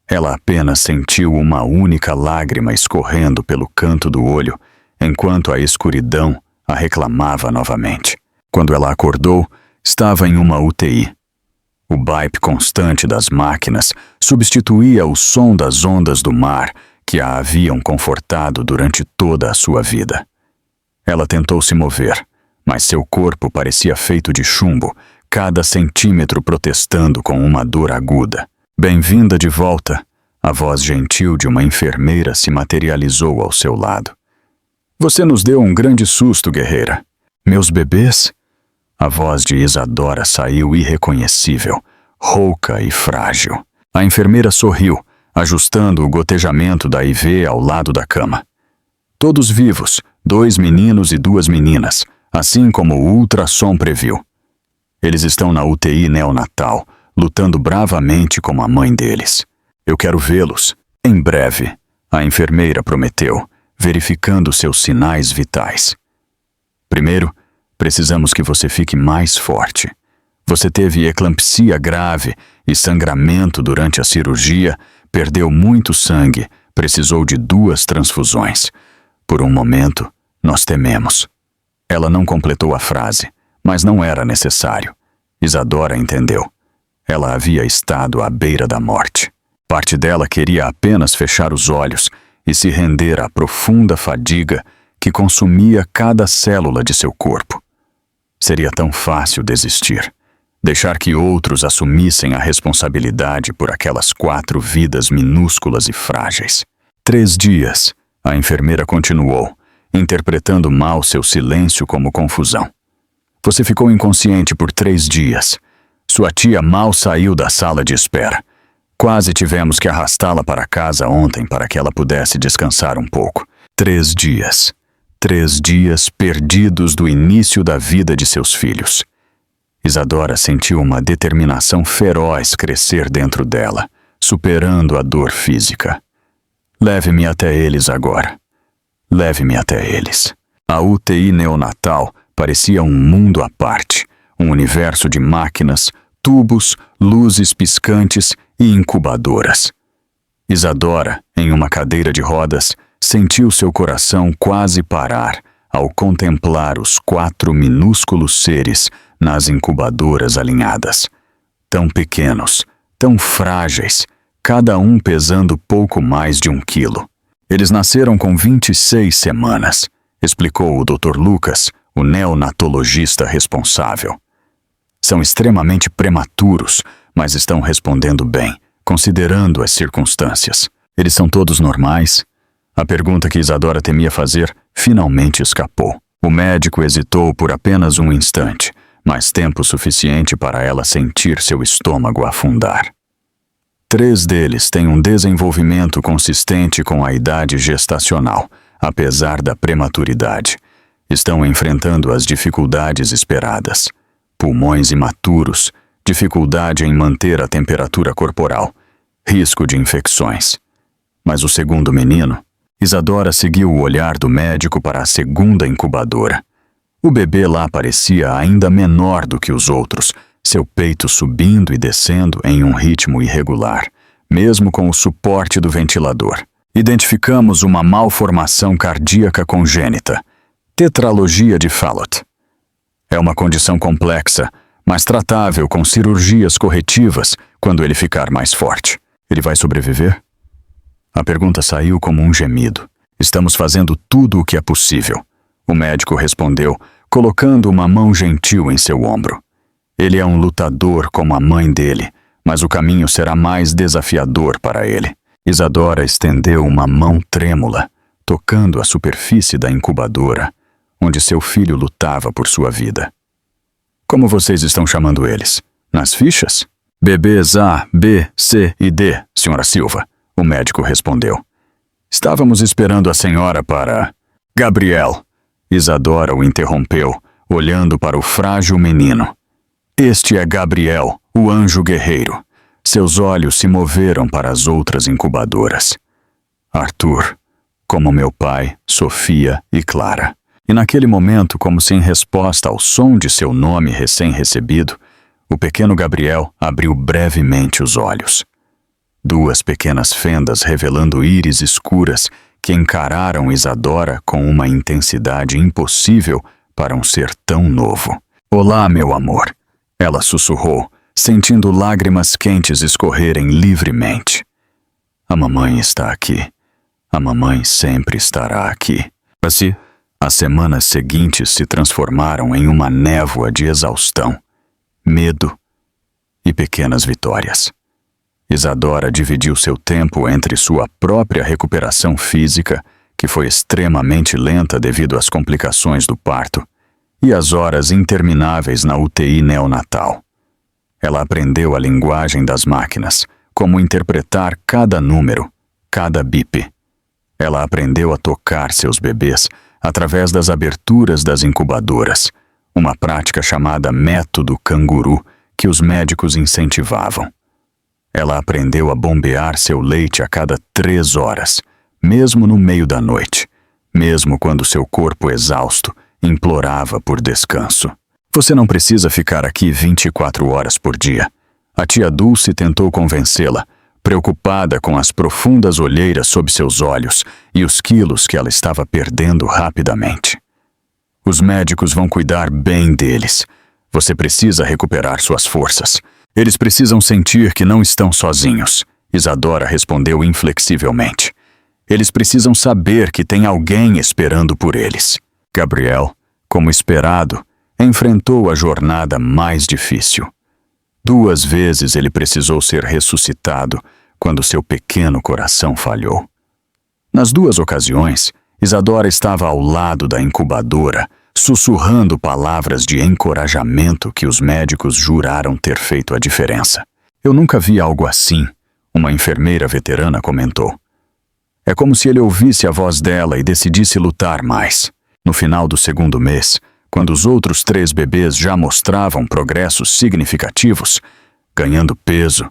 Ela apenas sentiu uma única lágrima escorrendo pelo canto do olho, enquanto a escuridão a reclamava novamente. Quando ela acordou, estava em uma UTI. O baip constante das máquinas substituía o som das ondas do mar que a haviam confortado durante toda a sua vida. Ela tentou se mover, mas seu corpo parecia feito de chumbo, cada centímetro protestando com uma dor aguda. Bem-vinda de volta, a voz gentil de uma enfermeira se materializou ao seu lado. Você nos deu um grande susto, guerreira. Meus bebês? A voz de Isadora saiu irreconhecível, rouca e frágil. A enfermeira sorriu, ajustando o gotejamento da IV ao lado da cama. Todos vivos, 2 meninos e 2 meninas, assim como o ultrassom previu. Eles estão na UTI neonatal, lutando bravamente como a mãe deles. Eu quero vê-los, em breve, a enfermeira prometeu, verificando seus sinais vitais. Primeiro, precisamos que você fique mais forte. Você teve eclampsia grave e sangramento durante a cirurgia, perdeu muito sangue, precisou de 2 transfusões. Por um momento, nós tememos. Ela não completou a frase, mas não era necessário. Isadora entendeu. Ela havia estado à beira da morte. Parte dela queria apenas fechar os olhos e se render à profunda fadiga que consumia cada célula de seu corpo. Seria tão fácil desistir, deixar que outros assumissem a responsabilidade por aquelas 4 vidas minúsculas e frágeis. 3 dias, a enfermeira continuou, interpretando mal seu silêncio como confusão. Você ficou inconsciente por 3 dias. Sua tia mal saiu da sala de espera. Quase tivemos que arrastá-la para casa ontem para que ela pudesse descansar um pouco. 3 dias. 3 dias perdidos do início da vida de seus filhos. Isadora sentiu uma determinação feroz crescer dentro dela, superando a dor física. Leve-me até eles agora. Leve-me até eles. A UTI neonatal parecia um mundo à parte, um universo de máquinas, tubos, luzes piscantes e incubadoras. Isadora, em uma cadeira de rodas, sentiu seu coração quase parar ao contemplar os 4 minúsculos seres nas incubadoras alinhadas. Tão pequenos, tão frágeis, cada um pesando pouco mais de 1 quilo. Eles nasceram com 26 semanas, explicou o Dr. Lucas, o neonatologista responsável. São extremamente prematuros, mas estão respondendo bem, considerando as circunstâncias. Eles são todos normais? A pergunta que Isadora temia fazer finalmente escapou. O médico hesitou por apenas um instante, mas tempo suficiente para ela sentir seu estômago afundar. 3 deles têm um desenvolvimento consistente com a idade gestacional, apesar da prematuridade. Estão enfrentando as dificuldades esperadas. Pulmões imaturos, dificuldade em manter a temperatura corporal, risco de infecções. Mas o segundo menino, Isadora seguiu o olhar do médico para a segunda incubadora. O bebê lá parecia ainda menor do que os outros, seu peito subindo e descendo em um ritmo irregular, mesmo com o suporte do ventilador. Identificamos uma malformação cardíaca congênita, tetralogia de Fallot. É uma condição complexa, mas tratável com cirurgias corretivas quando ele ficar mais forte. Ele vai sobreviver? A pergunta saiu como um gemido. Estamos fazendo tudo o que é possível. O médico respondeu, colocando uma mão gentil em seu ombro. Ele é um lutador como a mãe dele, mas o caminho será mais desafiador para ele. Isadora estendeu uma mão trêmula, tocando a superfície da incubadora, onde seu filho lutava por sua vida. Como vocês estão chamando eles? Nas fichas? Bebês A, B, C e D, Sra. Silva, o médico respondeu. Estávamos esperando a senhora para... Gabriel! Isadora o interrompeu, olhando para o frágil menino. Este é Gabriel, o anjo guerreiro. Seus olhos se moveram para as outras incubadoras. Arthur, como meu pai, Sofia e Clara. E naquele momento, como se em resposta ao som de seu nome recém-recebido, o pequeno Gabriel abriu brevemente os olhos. 2 pequenas fendas revelando íris escuras que encararam Isadora com uma intensidade impossível para um ser tão novo. "Olá, meu amor", ela sussurrou, sentindo lágrimas quentes escorrerem livremente. "A mamãe está aqui. A mamãe sempre estará aqui." Assim, as semanas seguintes se transformaram em uma névoa de exaustão, medo e pequenas vitórias. Isadora dividiu seu tempo entre sua própria recuperação física, que foi extremamente lenta devido às complicações do parto, e as horas intermináveis na UTI neonatal. Ela aprendeu a linguagem das máquinas, como interpretar cada número, cada bip. Ela aprendeu a tocar seus bebês através das aberturas das incubadoras, uma prática chamada método canguru que os médicos incentivavam. Ela aprendeu a bombear seu leite a cada 3 horas, mesmo no meio da noite, mesmo quando seu corpo exausto implorava por descanso. "Você não precisa ficar aqui 24 horas por dia." A tia Dulce tentou convencê-la, preocupada com as profundas olheiras sob seus olhos e os quilos que ela estava perdendo rapidamente. "Os médicos vão cuidar bem deles. Você precisa recuperar suas forças. Eles precisam sentir que não estão sozinhos", Isadora respondeu inflexivelmente. "Eles precisam saber que tem alguém esperando por eles." Gabriel, como esperado, enfrentou a jornada mais difícil. 2 vezes ele precisou ser ressuscitado quando seu pequeno coração falhou. Nas 2 ocasiões, Isadora estava ao lado da incubadora, sussurrando palavras de encorajamento que os médicos juraram ter feito a diferença. "Eu nunca vi algo assim", uma enfermeira veterana comentou. "É como se ele ouvisse a voz dela e decidisse lutar mais." No final do 2º mês, quando os outros 3 bebês já mostravam progressos significativos, ganhando peso,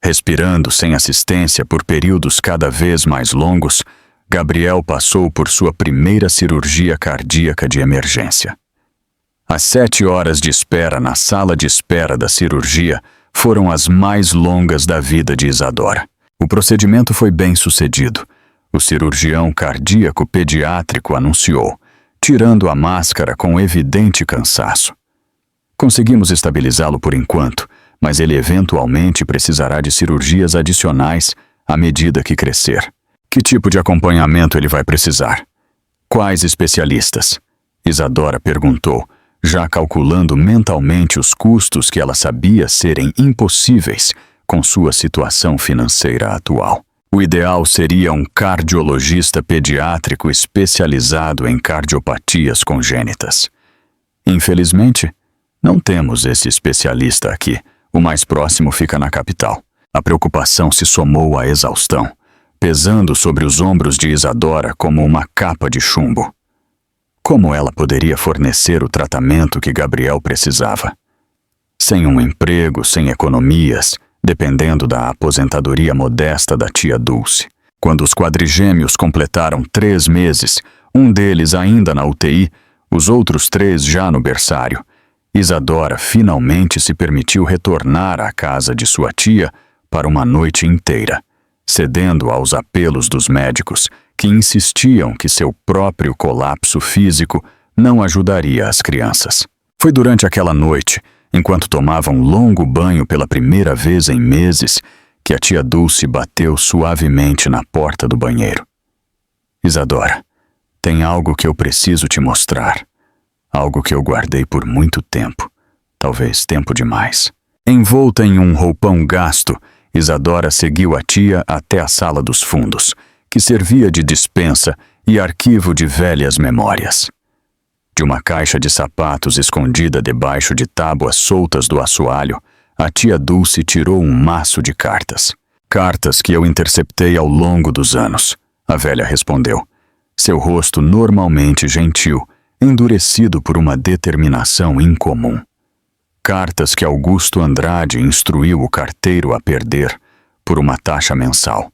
respirando sem assistência por períodos cada vez mais longos, Gabriel passou por sua primeira cirurgia cardíaca de emergência. As 7 horas de espera na sala de espera da cirurgia foram as mais longas da vida de Isadora. O procedimento foi bem sucedido. O cirurgião cardíaco pediátrico anunciou, tirando a máscara com evidente cansaço. "Conseguimos estabilizá-lo por enquanto, mas ele eventualmente precisará de cirurgias adicionais à medida que crescer." "Que tipo de acompanhamento ele vai precisar?" "Quais especialistas?" Isadora perguntou, já calculando mentalmente os custos que ela sabia serem impossíveis com sua situação financeira atual. O ideal seria um cardiologista pediátrico especializado em cardiopatias congênitas. "Infelizmente, não temos esse especialista aqui. O mais próximo fica na capital." A preocupação se somou à exaustão, pesando sobre os ombros de Isadora como uma capa de chumbo. Como ela poderia fornecer o tratamento que Gabriel precisava? Sem um emprego, sem economias, dependendo da aposentadoria modesta da tia Dulce. Quando os quadrigêmeos completaram 3 meses, um deles ainda na UTI, os outros 3 já no berçário, Isadora finalmente se permitiu retornar à casa de sua tia para uma noite inteira, cedendo aos apelos dos médicos, que insistiam que seu próprio colapso físico não ajudaria as crianças. Foi durante aquela noite, enquanto tomava um longo banho pela primeira vez em meses, que a tia Dulce bateu suavemente na porta do banheiro. "Isadora, tem algo que eu preciso te mostrar. Algo que eu guardei por muito tempo, talvez tempo demais." Envolta em um roupão gasto, Isadora seguiu a tia até a sala dos fundos, que servia de despensa e arquivo de velhas memórias. De uma caixa de sapatos escondida debaixo de tábuas soltas do assoalho, a tia Dulce tirou um maço de cartas. "Cartas que eu interceptei ao longo dos anos", a velha respondeu, seu rosto normalmente gentil, endurecido por uma determinação incomum. "Cartas que Augusto Andrade instruiu o carteiro a perder por uma taxa mensal.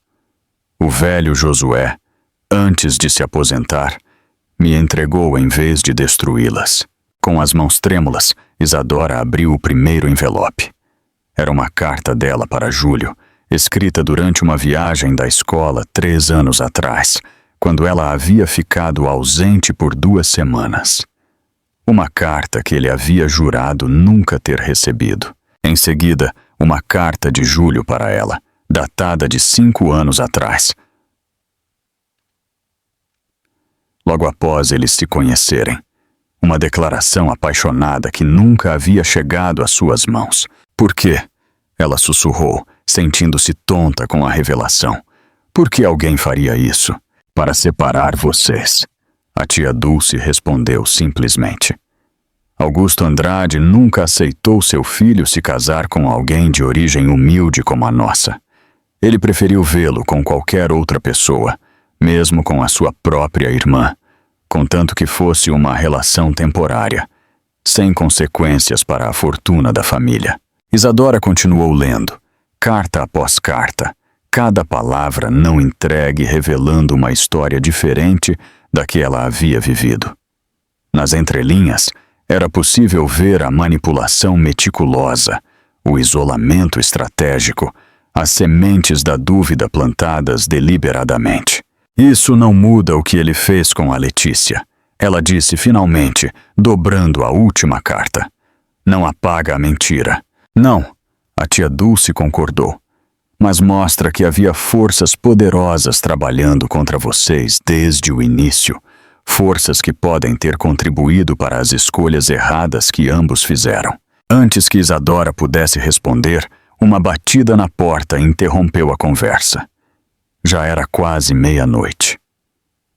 O velho Josué, Antes de se aposentar, me entregou em vez de destruí-las. Com as mãos trêmulas, Isadora abriu o primeiro envelope. Era uma carta dela para Júlio, escrita durante uma viagem da escola 3 anos atrás, quando ela havia ficado ausente por 2 semanas. Uma carta que ele havia jurado nunca ter recebido. Em seguida, uma carta de Júlio para ela, datada de 5 anos atrás. Logo após eles se conhecerem. Uma declaração apaixonada que nunca havia chegado às suas mãos. Por quê? Ela sussurrou, sentindo-se tonta com a revelação. Por que alguém faria isso? Para separar vocês. A tia Dulce respondeu simplesmente. Augusto Andrade nunca aceitou seu filho se casar com alguém de origem humilde como a nossa. Ele preferiu vê-lo com qualquer outra pessoa, mesmo com a sua própria irmã, contanto que fosse uma relação temporária, sem consequências para a fortuna da família. Isadora continuou lendo, carta após carta, cada palavra não entregue revelando uma história diferente da que ela havia vivido. Nas entrelinhas, era possível ver a manipulação meticulosa, o isolamento estratégico, as sementes da dúvida plantadas deliberadamente. Isso não muda o que ele fez com a Letícia, ela disse finalmente, dobrando a última carta. Não apaga a mentira. Não, a tia Dulce concordou. Mas mostra que havia forças poderosas trabalhando contra vocês desde o início. Forças que podem ter contribuído para as escolhas erradas que ambos fizeram. Antes que Isadora pudesse responder, uma batida na porta interrompeu a conversa. Já era quase 00:30.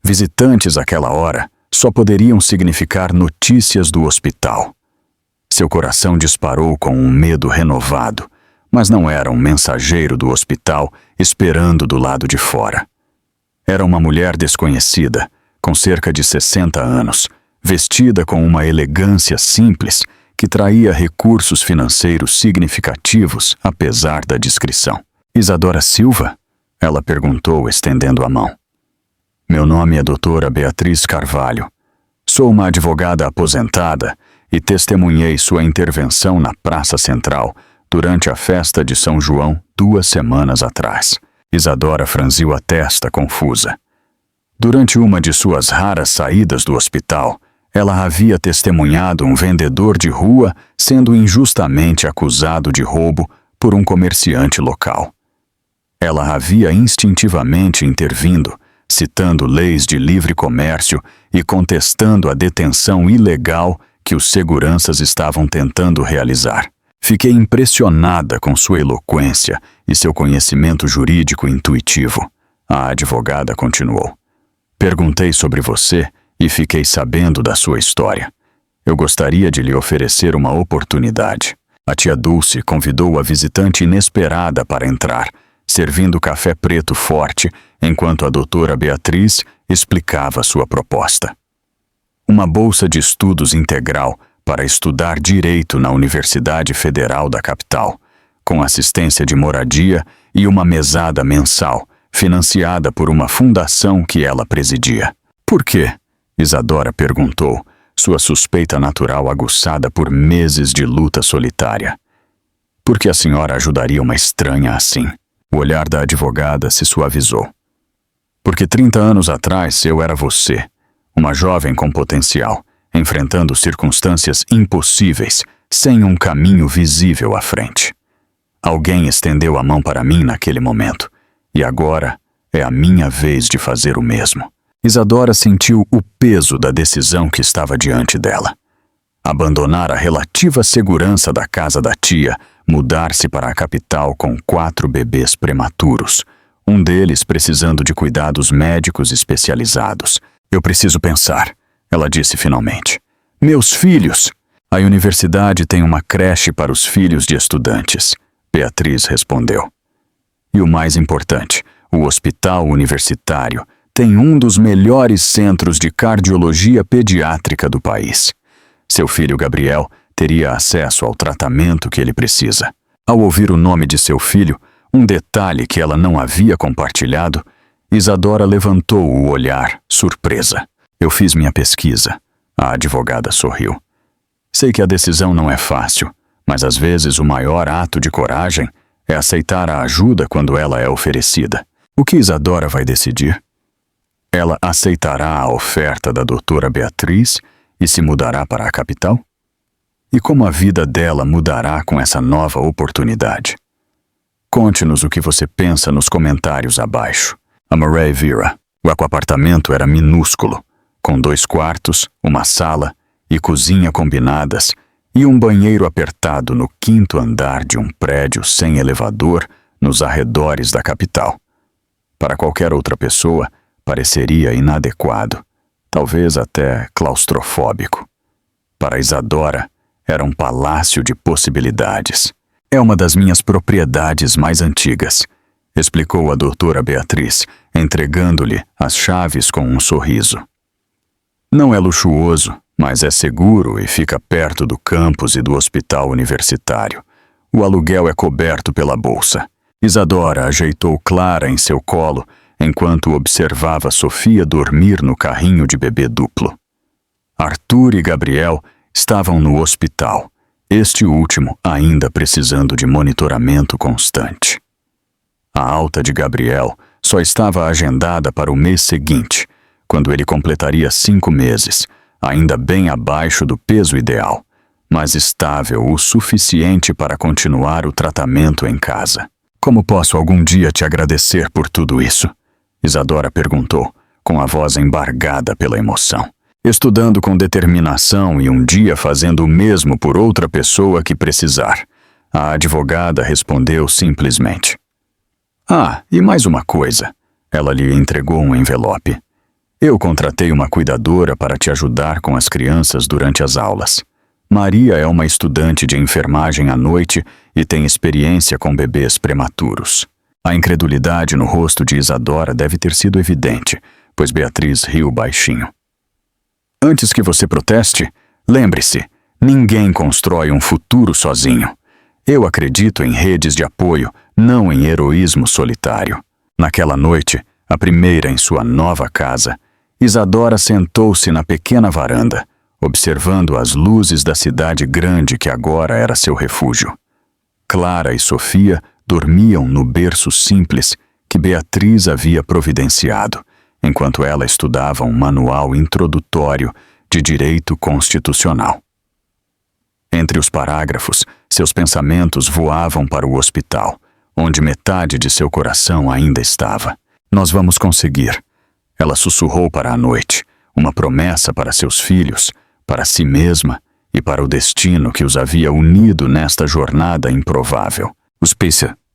Visitantes àquela hora só poderiam significar notícias do hospital. Seu coração disparou com um medo renovado, mas não era um mensageiro do hospital esperando do lado de fora. Era uma mulher desconhecida, com cerca de 60 anos, vestida com uma elegância simples que traía recursos financeiros significativos apesar da discrição. Isadora Silva? Ela perguntou, estendendo a mão. Meu nome é doutora Beatriz Carvalho. Sou uma advogada aposentada e testemunhei sua intervenção na Praça Central durante a festa de São João 2 semanas atrás. Isadora franziu a testa confusa. Durante uma de suas raras saídas do hospital, ela havia testemunhado um vendedor de rua sendo injustamente acusado de roubo por um comerciante local. Ela havia instintivamente intervindo, citando leis de livre comércio e contestando a detenção ilegal que os seguranças estavam tentando realizar. Fiquei impressionada com sua eloquência e seu conhecimento jurídico intuitivo. A advogada continuou. Perguntei sobre você e fiquei sabendo da sua história. Eu gostaria de lhe oferecer uma oportunidade. A tia Dulce convidou a visitante inesperada para entrar, servindo café preto forte, enquanto a doutora Beatriz explicava sua proposta. Uma bolsa de estudos integral para estudar direito na Universidade Federal da capital, com assistência de moradia e uma mesada mensal, financiada por uma fundação que ela presidia. Por quê? Isadora perguntou, sua suspeita natural aguçada por meses de luta solitária. Por que a senhora ajudaria uma estranha assim? O olhar da advogada se suavizou. Porque 30 anos atrás eu era você, uma jovem com potencial, enfrentando circunstâncias impossíveis, sem um caminho visível à frente. Alguém estendeu a mão para mim naquele momento, e agora é a minha vez de fazer o mesmo. Isadora sentiu o peso da decisão que estava diante dela. Abandonar a relativa segurança da casa da tia, mudar-se para a capital com 4 bebês prematuros, um deles precisando de cuidados médicos especializados. Eu preciso pensar, ela disse finalmente. Meus filhos! A universidade tem uma creche para os filhos de estudantes, Beatriz respondeu. E o mais importante, o hospital universitário tem um dos melhores centros de cardiologia pediátrica do país. Seu filho Gabriel teria acesso ao tratamento que ele precisa. Ao ouvir o nome de seu filho, um detalhe que ela não havia compartilhado, Isadora levantou o olhar, surpresa. Eu fiz minha pesquisa. A advogada sorriu. Sei que a decisão não é fácil, mas às vezes o maior ato de coragem é aceitar a ajuda quando ela é oferecida. O que Isadora vai decidir? Ela aceitará a oferta da doutora Beatriz e se mudará para a capital? E como a vida dela mudará com essa nova oportunidade? Conte-nos o que você pensa nos comentários abaixo. A Murray vira. O apartamento era minúsculo, com 2 quartos, uma sala e cozinha combinadas e um banheiro apertado no 5º andar de um prédio sem elevador nos arredores da capital. Para qualquer outra pessoa, pareceria inadequado, talvez até claustrofóbico. Para Isadora, era um palácio de possibilidades. É uma das minhas propriedades mais antigas, explicou a doutora Beatriz, entregando-lhe as chaves com um sorriso. Não é luxuoso, mas é seguro e fica perto do campus e do hospital universitário. O aluguel é coberto pela bolsa. Isadora ajeitou Clara em seu colo enquanto observava Sofia dormir no carrinho de bebê duplo. Arthur e Gabriel estavam no hospital, este último ainda precisando de monitoramento constante. A alta de Gabriel só estava agendada para o mês seguinte, quando ele completaria 5 meses, ainda bem abaixo do peso ideal, mas estável o suficiente para continuar o tratamento em casa. Como posso algum dia te agradecer por tudo isso? Isadora perguntou, com a voz embargada pela emoção. Estudando com determinação e um dia fazendo o mesmo por outra pessoa que precisar. A advogada respondeu simplesmente. Ah, e mais uma coisa. Ela lhe entregou um envelope. Eu contratei uma cuidadora para te ajudar com as crianças durante as aulas. Maria é uma estudante de enfermagem à noite e tem experiência com bebês prematuros. A incredulidade no rosto de Isadora deve ter sido evidente, pois Beatriz riu baixinho. Antes que você proteste, lembre-se, ninguém constrói um futuro sozinho. Eu acredito em redes de apoio, não em heroísmo solitário. Naquela noite, a primeira em sua nova casa, Isadora sentou-se na pequena varanda, observando as luzes da cidade grande que agora era seu refúgio. Clara e Sofia dormiam no berço simples que Beatriz havia providenciado, enquanto ela estudava um manual introdutório de direito constitucional. Entre os parágrafos, seus pensamentos voavam para o hospital, onde metade de seu coração ainda estava. Nós vamos conseguir. Ela sussurrou para a noite, uma promessa para seus filhos, para si mesma e para o destino que os havia unido nesta jornada improvável. Os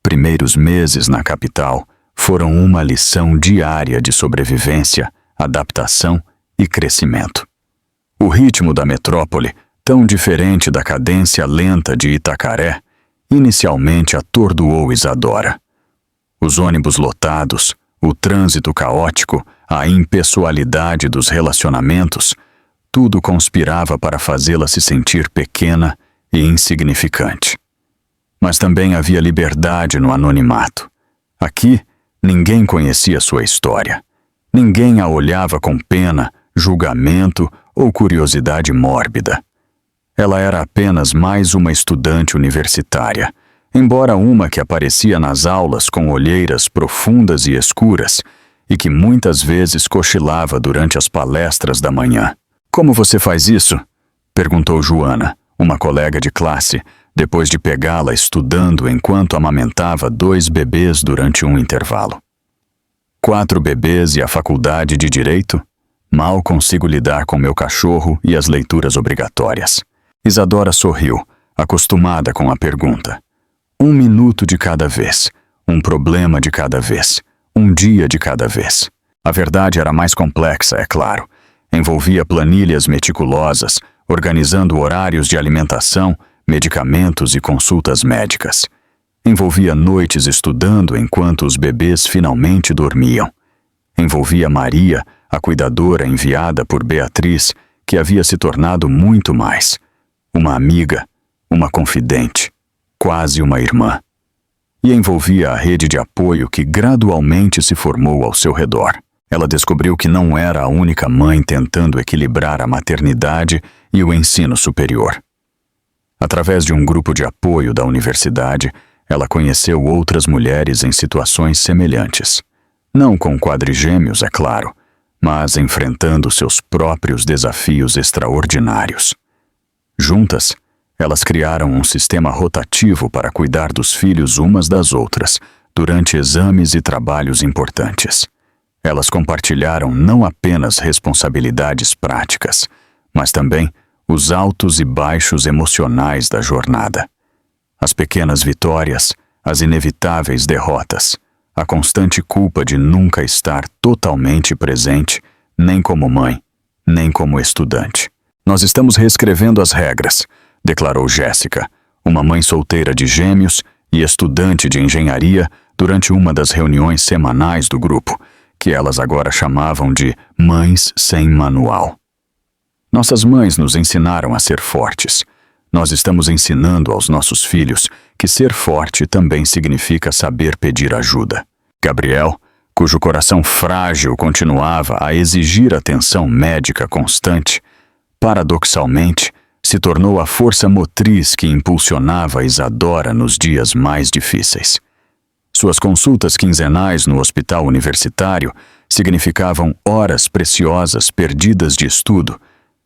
primeiros meses na capital foram uma lição diária de sobrevivência, adaptação e crescimento. O ritmo da metrópole, tão diferente da cadência lenta de Itacaré, inicialmente atordoou Isadora. Os ônibus lotados, o trânsito caótico, a impessoalidade dos relacionamentos, tudo conspirava para fazê-la se sentir pequena e insignificante. Mas também havia liberdade no anonimato. Aqui, ninguém conhecia sua história. Ninguém a olhava com pena, julgamento ou curiosidade mórbida. Ela era apenas mais uma estudante universitária, embora uma que aparecia nas aulas com olheiras profundas e escuras e que muitas vezes cochilava durante as palestras da manhã. Como você faz isso? Perguntou Joana, uma colega de classe, depois de pegá-la estudando enquanto amamentava 2 bebês durante um intervalo. 4 bebês e a faculdade de direito? Mal consigo lidar com meu cachorro e as leituras obrigatórias. Isadora sorriu, acostumada com a pergunta. 1 minuto de cada vez, um problema de cada vez, um dia de cada vez. A verdade era mais complexa, é claro. Envolvia planilhas meticulosas, organizando horários de alimentação, medicamentos e consultas médicas. Envolvia noites estudando enquanto os bebês finalmente dormiam. Envolvia Maria, a cuidadora enviada por Beatriz, que havia se tornado muito mais. Uma amiga, uma confidente, quase uma irmã. e envolvia a rede de apoio que gradualmente se formou ao seu redor. Ela descobriu que não era a única mãe tentando equilibrar a maternidade e o ensino superior. Através de um grupo de apoio da universidade, ela conheceu outras mulheres em situações semelhantes. Não com quadrigêmeos, é claro, mas enfrentando seus próprios desafios extraordinários. Juntas, elas criaram um sistema rotativo para cuidar dos filhos umas das outras, durante exames e trabalhos importantes. Elas compartilharam não apenas responsabilidades práticas, mas também os altos e baixos emocionais da jornada. As pequenas vitórias, as inevitáveis derrotas, a constante culpa de nunca estar totalmente presente, nem como mãe, nem como estudante. Nós estamos reescrevendo as regras, declarou Jéssica, uma mãe solteira de gêmeos e estudante de engenharia, durante uma das reuniões semanais do grupo, que elas agora chamavam de Mães Sem Manual. Nossas mães nos ensinaram a ser fortes. Nós estamos ensinando aos nossos filhos que ser forte também significa saber pedir ajuda. Gabriel, cujo coração frágil continuava a exigir atenção médica constante, paradoxalmente, se tornou a força motriz que impulsionava Isadora nos dias mais difíceis. Suas consultas quinzenais no hospital universitário significavam horas preciosas perdidas de estudo,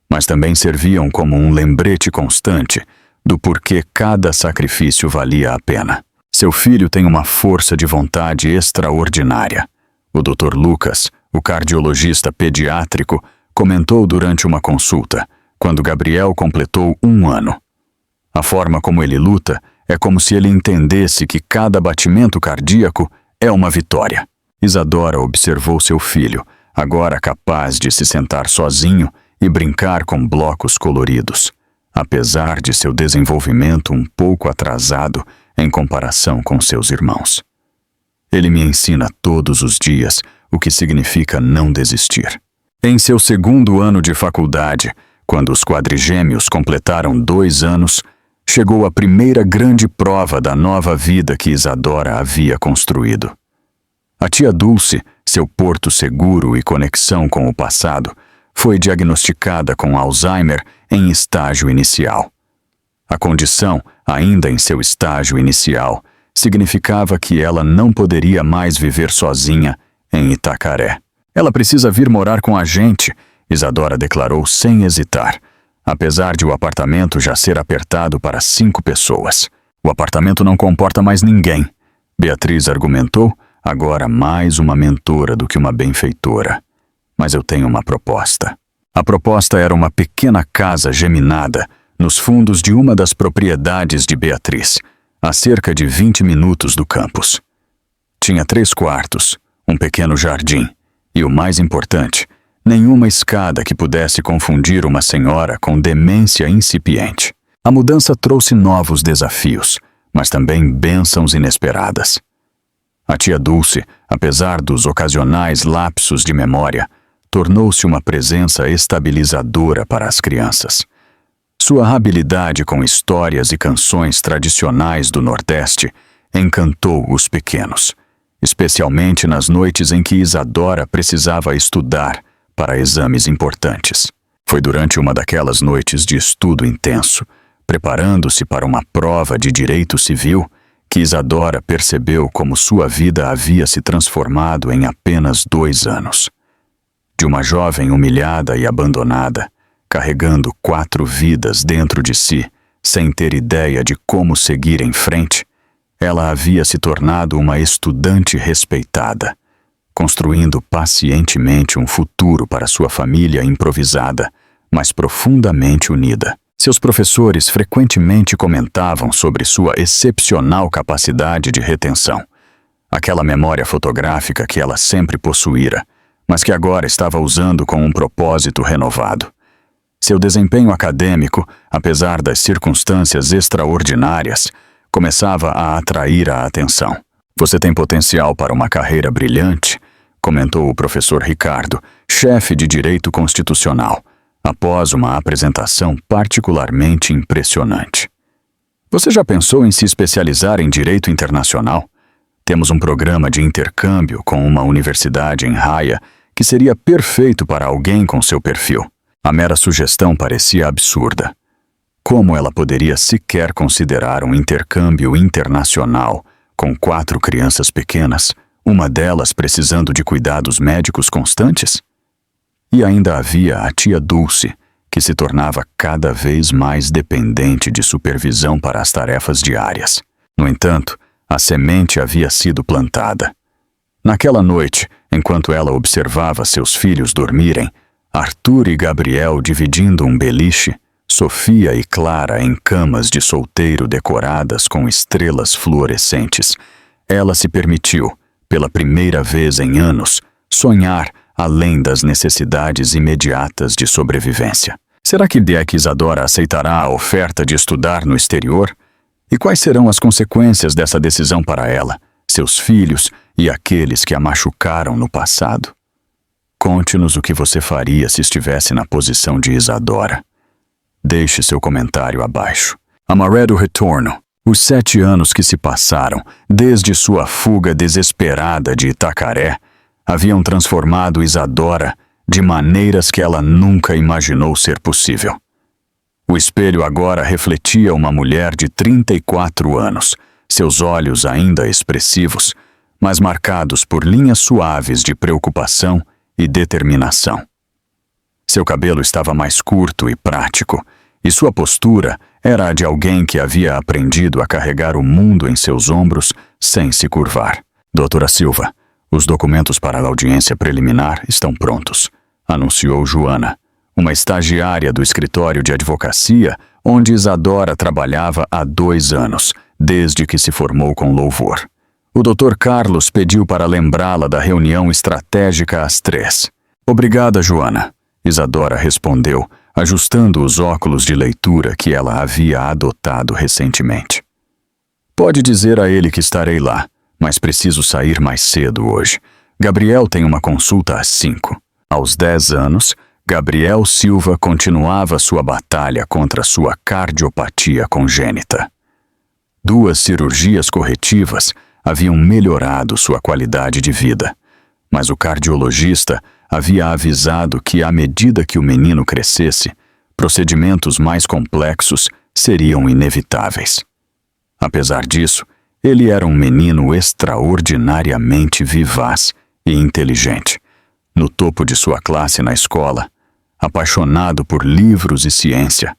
mas também serviam como um lembrete constante do porquê cada sacrifício valia a pena. Seu filho tem uma força de vontade extraordinária. O Dr. Lucas, o cardiologista pediátrico, comentou durante uma consulta, quando Gabriel completou 1 ano. A forma como ele luta é como se ele entendesse que cada batimento cardíaco é uma vitória. Isadora observou seu filho, agora capaz de se sentar sozinho e brincar com blocos coloridos, apesar de seu desenvolvimento um pouco atrasado em comparação com seus irmãos. Ele me ensina todos os dias o que significa não desistir. Em seu 2º ano de faculdade, quando os quadrigêmeos completaram 2 anos, chegou a primeira grande prova da nova vida que Isadora havia construído. A tia Dulce, seu porto seguro e conexão com o passado, foi diagnosticada com Alzheimer em estágio inicial. A condição, ainda em seu estágio inicial, significava que ela não poderia mais viver sozinha em Itacaré. Ela precisa vir morar com a gente, Isadora declarou sem hesitar, apesar de o apartamento já ser apertado para 5 pessoas. O apartamento não comporta mais ninguém, Beatriz argumentou, agora mais uma mentora do que uma benfeitora. Mas eu tenho uma proposta. A proposta era uma pequena casa geminada nos fundos de uma das propriedades de Beatriz, a cerca de 20 minutos do campus. Tinha 3 quartos, um pequeno jardim e, o mais importante, nenhuma escada que pudesse confundir uma senhora com demência incipiente. A mudança trouxe novos desafios, mas também bênçãos inesperadas. A tia Dulce, apesar dos ocasionais lapsos de memória, tornou-se uma presença estabilizadora para as crianças. Sua habilidade com histórias e canções tradicionais do Nordeste encantou os pequenos, especialmente nas noites em que Isadora precisava estudar para exames importantes. Foi durante uma daquelas noites de estudo intenso, preparando-se para uma prova de direito civil, que Isadora percebeu como sua vida havia se transformado em apenas 2 anos. De uma jovem humilhada e abandonada, carregando 4 vidas dentro de si, sem ter ideia de como seguir em frente, ela havia se tornado uma estudante respeitada, construindo pacientemente um futuro para sua família improvisada, mas profundamente unida. Seus professores frequentemente comentavam sobre sua excepcional capacidade de retenção, aquela memória fotográfica que ela sempre possuíra, mas que agora estava usando com um propósito renovado. Seu desempenho acadêmico, apesar das circunstâncias extraordinárias, começava a atrair a atenção. Você tem potencial para uma carreira brilhante, comentou o professor Ricardo, chefe de Direito Constitucional, após uma apresentação particularmente impressionante. Você já pensou em se especializar em direito internacional? Temos um programa de intercâmbio com uma universidade em Haia que seria perfeito para alguém com seu perfil. A mera sugestão parecia absurda. Como ela poderia sequer considerar um intercâmbio internacional com 4 crianças pequenas, uma delas precisando de cuidados médicos constantes? E ainda havia a tia Dulce, que se tornava cada vez mais dependente de supervisão para as tarefas diárias. No entanto, a semente havia sido plantada. Naquela noite, enquanto ela observava seus filhos dormirem, Arthur e Gabriel dividindo um beliche, Sofia e Clara em camas de solteiro decoradas com estrelas fluorescentes, ela se permitiu, pela primeira vez em anos, sonhar além das necessidades imediatas de sobrevivência. Será que Jack Isadora aceitará a oferta de estudar no exterior? E quais serão as consequências dessa decisão para ela, seus filhos e aqueles que a machucaram no passado? Conte-nos o que você faria se estivesse na posição de Isadora. Deixe seu comentário abaixo. A maré do retorno. Os 7 anos que se passaram, desde sua fuga desesperada de Itacaré, haviam transformado Isadora de maneiras que ela nunca imaginou ser possível. O espelho agora refletia uma mulher de 34 anos, seus olhos ainda expressivos, mas marcados por linhas suaves de preocupação e determinação. Seu cabelo estava mais curto e prático, e sua postura era a de alguém que havia aprendido a carregar o mundo em seus ombros sem se curvar. Doutora Silva, os documentos para a audiência preliminar estão prontos, anunciou Joana, uma estagiária do escritório de advocacia onde Isadora trabalhava há 2 anos, desde que se formou com louvor. O Dr. Carlos pediu para lembrá-la da reunião estratégica às 3. Obrigada, Joana, Isadora respondeu, ajustando os óculos de leitura que ela havia adotado recentemente. Pode dizer a ele que estarei lá, mas preciso sair mais cedo hoje. Gabriel tem uma consulta às 5. Aos 10 anos, Gabriel Silva continuava sua batalha contra sua cardiopatia congênita. 2 cirurgias corretivas haviam melhorado sua qualidade de vida, mas o cardiologista havia avisado que, à medida que o menino crescesse, procedimentos mais complexos seriam inevitáveis. Apesar disso, ele era um menino extraordinariamente vivaz e inteligente, no topo de sua classe na escola, apaixonado por livros e ciência,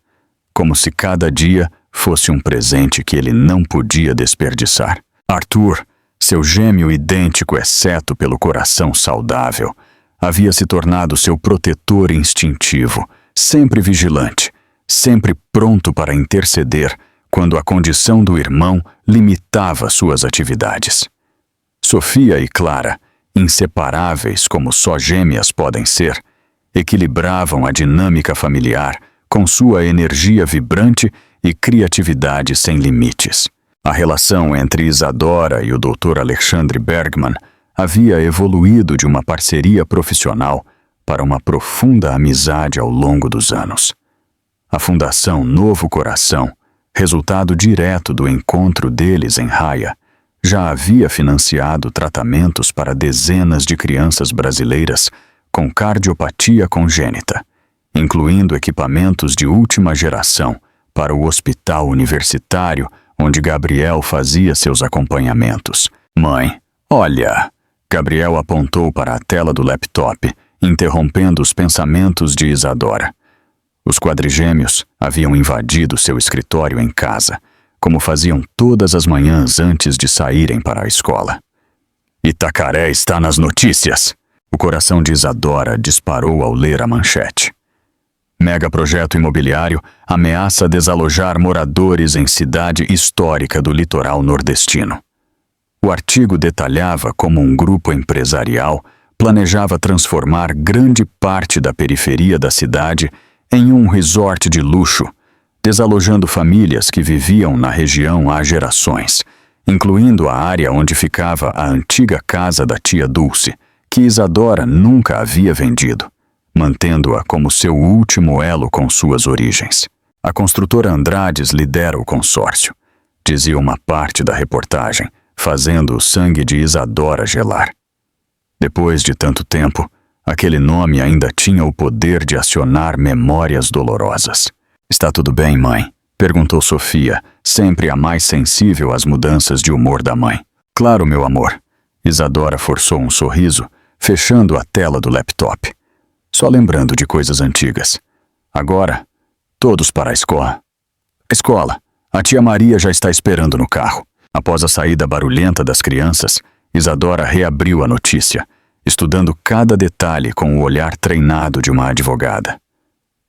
como se cada dia fosse um presente que ele não podia desperdiçar. Arthur, seu gêmeo idêntico exceto pelo coração saudável, havia se tornado seu protetor instintivo, sempre vigilante, sempre pronto para interceder quando a condição do irmão limitava suas atividades. Sofia e Clara, inseparáveis como só gêmeas podem ser, equilibravam a dinâmica familiar com sua energia vibrante e criatividade sem limites. A relação entre Isadora e o Dr. Alexandre Bergman havia evoluído de uma parceria profissional para uma profunda amizade ao longo dos anos. A Fundação Novo Coração, resultado direto do encontro deles em Haia, já havia financiado tratamentos para dezenas de crianças brasileiras com cardiopatia congênita, incluindo equipamentos de última geração para o hospital universitário onde Gabriel fazia seus acompanhamentos. Mãe, olha! Gabriel apontou para a tela do laptop, interrompendo os pensamentos de Isadora. Os quadrigêmeos haviam invadido seu escritório em casa, como faziam todas as manhãs antes de saírem para a escola. Itacaré está nas notícias! O coração de Isadora disparou ao ler a manchete. Megaprojeto imobiliário ameaça desalojar moradores em cidade histórica do litoral nordestino. O artigo detalhava como um grupo empresarial planejava transformar grande parte da periferia da cidade em um resort de luxo, desalojando famílias que viviam na região há gerações, incluindo a área onde ficava a antiga casa da tia Dulce, que Isadora nunca havia vendido, mantendo-a como seu último elo com suas origens. A construtora Andrades lidera o consórcio, dizia uma parte da reportagem, fazendo o sangue de Isadora gelar. Depois de tanto tempo, aquele nome ainda tinha o poder de acionar memórias dolorosas. "Está tudo bem, mãe?" perguntou Sofia, sempre a mais sensível às mudanças de humor da mãe. "Claro, meu amor." Isadora forçou um sorriso, fechando a tela do laptop. "Só lembrando de coisas antigas. Agora, todos para a escola." "Escola. A tia Maria já está esperando no carro." Após a saída barulhenta das crianças, Isadora reabriu a notícia, estudando cada detalhe com o olhar treinado de uma advogada.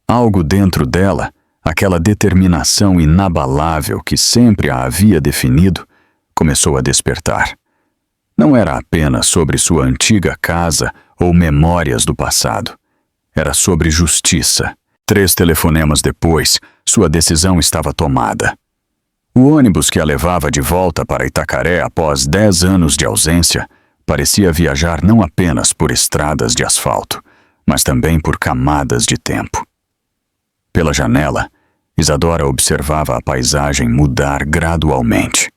Algo dentro dela, aquela determinação inabalável que sempre a havia definido, começou a despertar. Não era apenas sobre sua antiga casa ou memórias do passado. Era sobre justiça. 3 telefonemas depois, sua decisão estava tomada. O ônibus que a levava de volta para Itacaré após 10 anos de ausência parecia viajar não apenas por estradas de asfalto, mas também por camadas de tempo. Pela janela, Isadora observava a paisagem mudar gradualmente.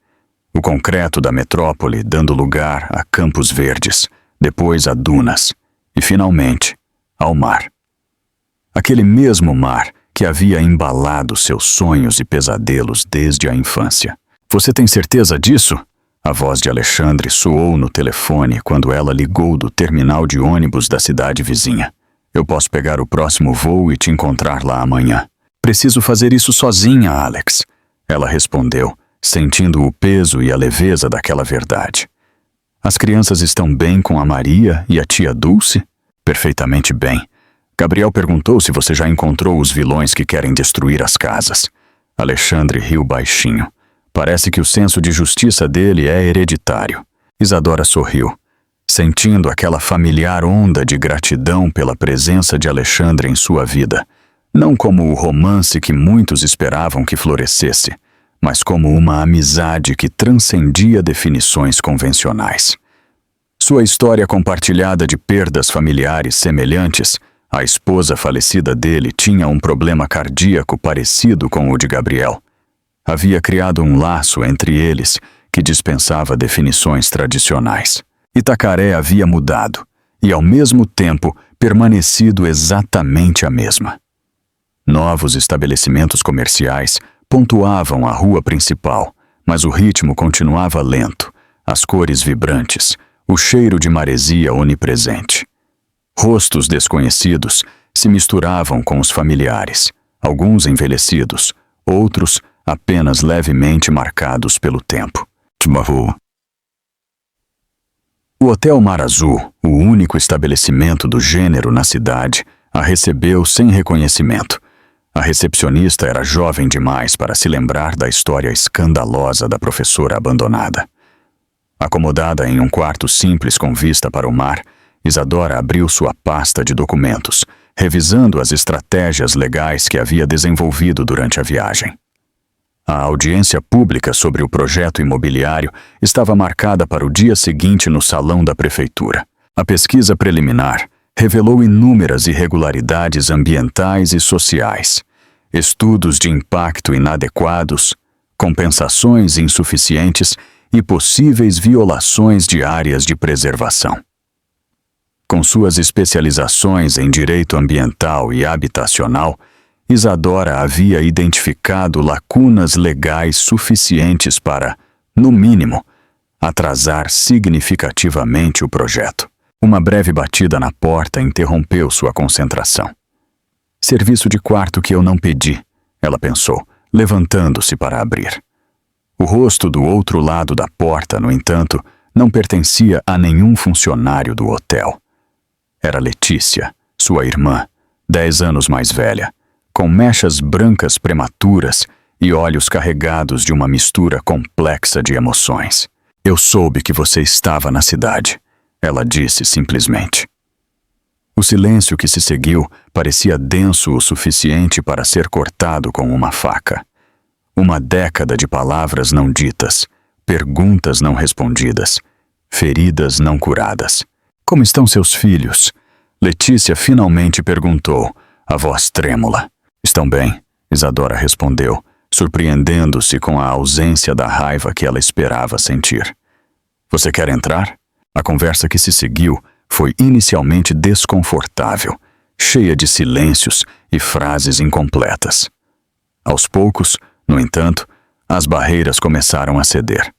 O concreto da metrópole dando lugar a campos verdes, depois a dunas e, finalmente, ao mar. Aquele mesmo mar que havia embalado seus sonhos e pesadelos desde a infância. "Você tem certeza disso?" A voz de Alexandre soou no telefone quando ela ligou do terminal de ônibus da cidade vizinha. "Eu posso pegar o próximo voo e te encontrar lá amanhã." "Preciso fazer isso sozinha, Alex," ela respondeu, sentindo o peso e a leveza daquela verdade. "As crianças estão bem com a Maria e a tia Dulce?" "Perfeitamente bem. Gabriel perguntou se você já encontrou os vilões que querem destruir as casas." Alexandre riu baixinho. Parece que o senso de justiça dele é hereditário. Isadora sorriu, sentindo aquela familiar onda de gratidão pela presença de Alexandre em sua vida, não como o romance que muitos esperavam que florescesse, mas como uma amizade que transcendia definições convencionais. Sua história compartilhada de perdas familiares semelhantes, a esposa falecida dele tinha um problema cardíaco parecido com o de Gabriel. Havia criado um laço entre eles que dispensava definições tradicionais. Itacaré havia mudado e, ao mesmo tempo, permanecido exatamente a mesma. Novos estabelecimentos comerciais pontuavam a rua principal, mas o ritmo continuava lento, as cores vibrantes, o cheiro de maresia onipresente. Rostos desconhecidos se misturavam com os familiares, alguns envelhecidos, outros apenas levemente marcados pelo tempo. O Hotel Mar Azul, o único estabelecimento do gênero na cidade, a recebeu sem reconhecimento. A recepcionista era jovem demais para se lembrar da história escandalosa da professora abandonada. Acomodada em um quarto simples com vista para o mar, Isadora abriu sua pasta de documentos, revisando as estratégias legais que havia desenvolvido durante a viagem. A audiência pública sobre o projeto imobiliário estava marcada para o dia seguinte no salão da prefeitura. A pesquisa preliminar revelou inúmeras irregularidades ambientais e sociais, estudos de impacto inadequados, compensações insuficientes e possíveis violações de áreas de preservação. Com suas especializações em direito ambiental e habitacional, Isadora havia identificado lacunas legais suficientes para, no mínimo, atrasar significativamente o projeto. Uma breve batida na porta interrompeu sua concentração. "Serviço de quarto que eu não pedi", ela pensou, levantando-se para abrir. O rosto do outro lado da porta, no entanto, não pertencia a nenhum funcionário do hotel. Era Letícia, sua irmã, 10 anos mais velha, com mechas brancas prematuras e olhos carregados de uma mistura complexa de emoções. "Eu soube que você estava na cidade", ela disse simplesmente. O silêncio que se seguiu parecia denso o suficiente para ser cortado com uma faca. Uma década de palavras não ditas, perguntas não respondidas, feridas não curadas. "Como estão seus filhos?" Letícia finalmente perguntou, a voz trêmula. "Estão bem", Isadora respondeu, surpreendendo-se com a ausência da raiva que ela esperava sentir. Você quer entrar? A conversa que se seguiu foi inicialmente desconfortável, cheia de silêncios e frases incompletas. Aos poucos, no entanto, as barreiras começaram a ceder.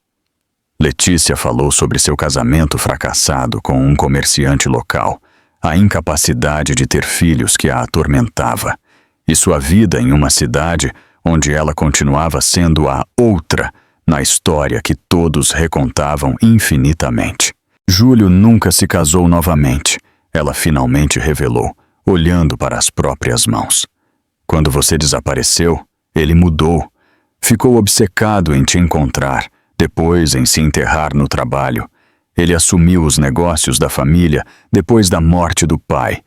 Letícia falou sobre seu casamento fracassado com um comerciante local, a incapacidade de ter filhos que a atormentava, e sua vida em uma cidade onde ela continuava sendo a outra na história que todos recontavam infinitamente. Júlio nunca se casou novamente, ela finalmente revelou, olhando para as próprias mãos. Quando você desapareceu, ele mudou. Ficou obcecado em te encontrar, depois em se enterrar no trabalho. Ele assumiu os negócios da família depois da morte do pai,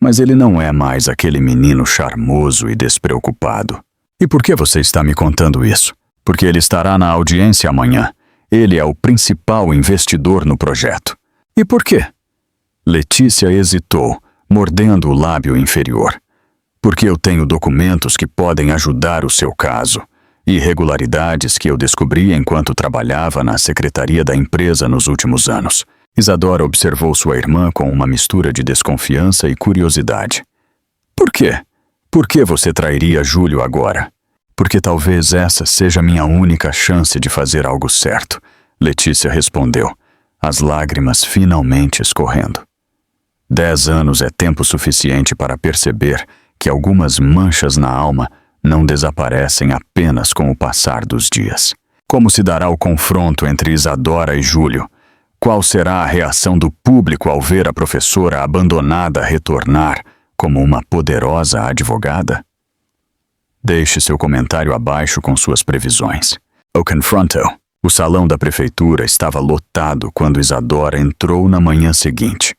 mas ele não é mais aquele menino charmoso e despreocupado. E por que você está me contando isso? Porque ele estará na audiência amanhã. Ele é o principal investidor no projeto. E por quê? Letícia hesitou, mordendo o lábio inferior. Porque eu tenho documentos que podem ajudar o seu caso. Irregularidades que eu descobri enquanto trabalhava na secretaria da empresa nos últimos anos. Isadora observou sua irmã com uma mistura de desconfiança e curiosidade. Por quê? Por que você trairia Júlio agora? Porque talvez essa seja minha única chance de fazer algo certo, Letícia respondeu, as lágrimas finalmente escorrendo. 10 anos é tempo suficiente para perceber que algumas manchas na alma não desaparecem apenas com o passar dos dias. Como se dará o confronto entre Isadora e Júlio? Qual será a reação do público ao ver a professora abandonada retornar como uma poderosa advogada? Deixe seu comentário abaixo com suas previsões. O confronto. O salão da prefeitura estava lotado quando Isadora entrou na manhã seguinte.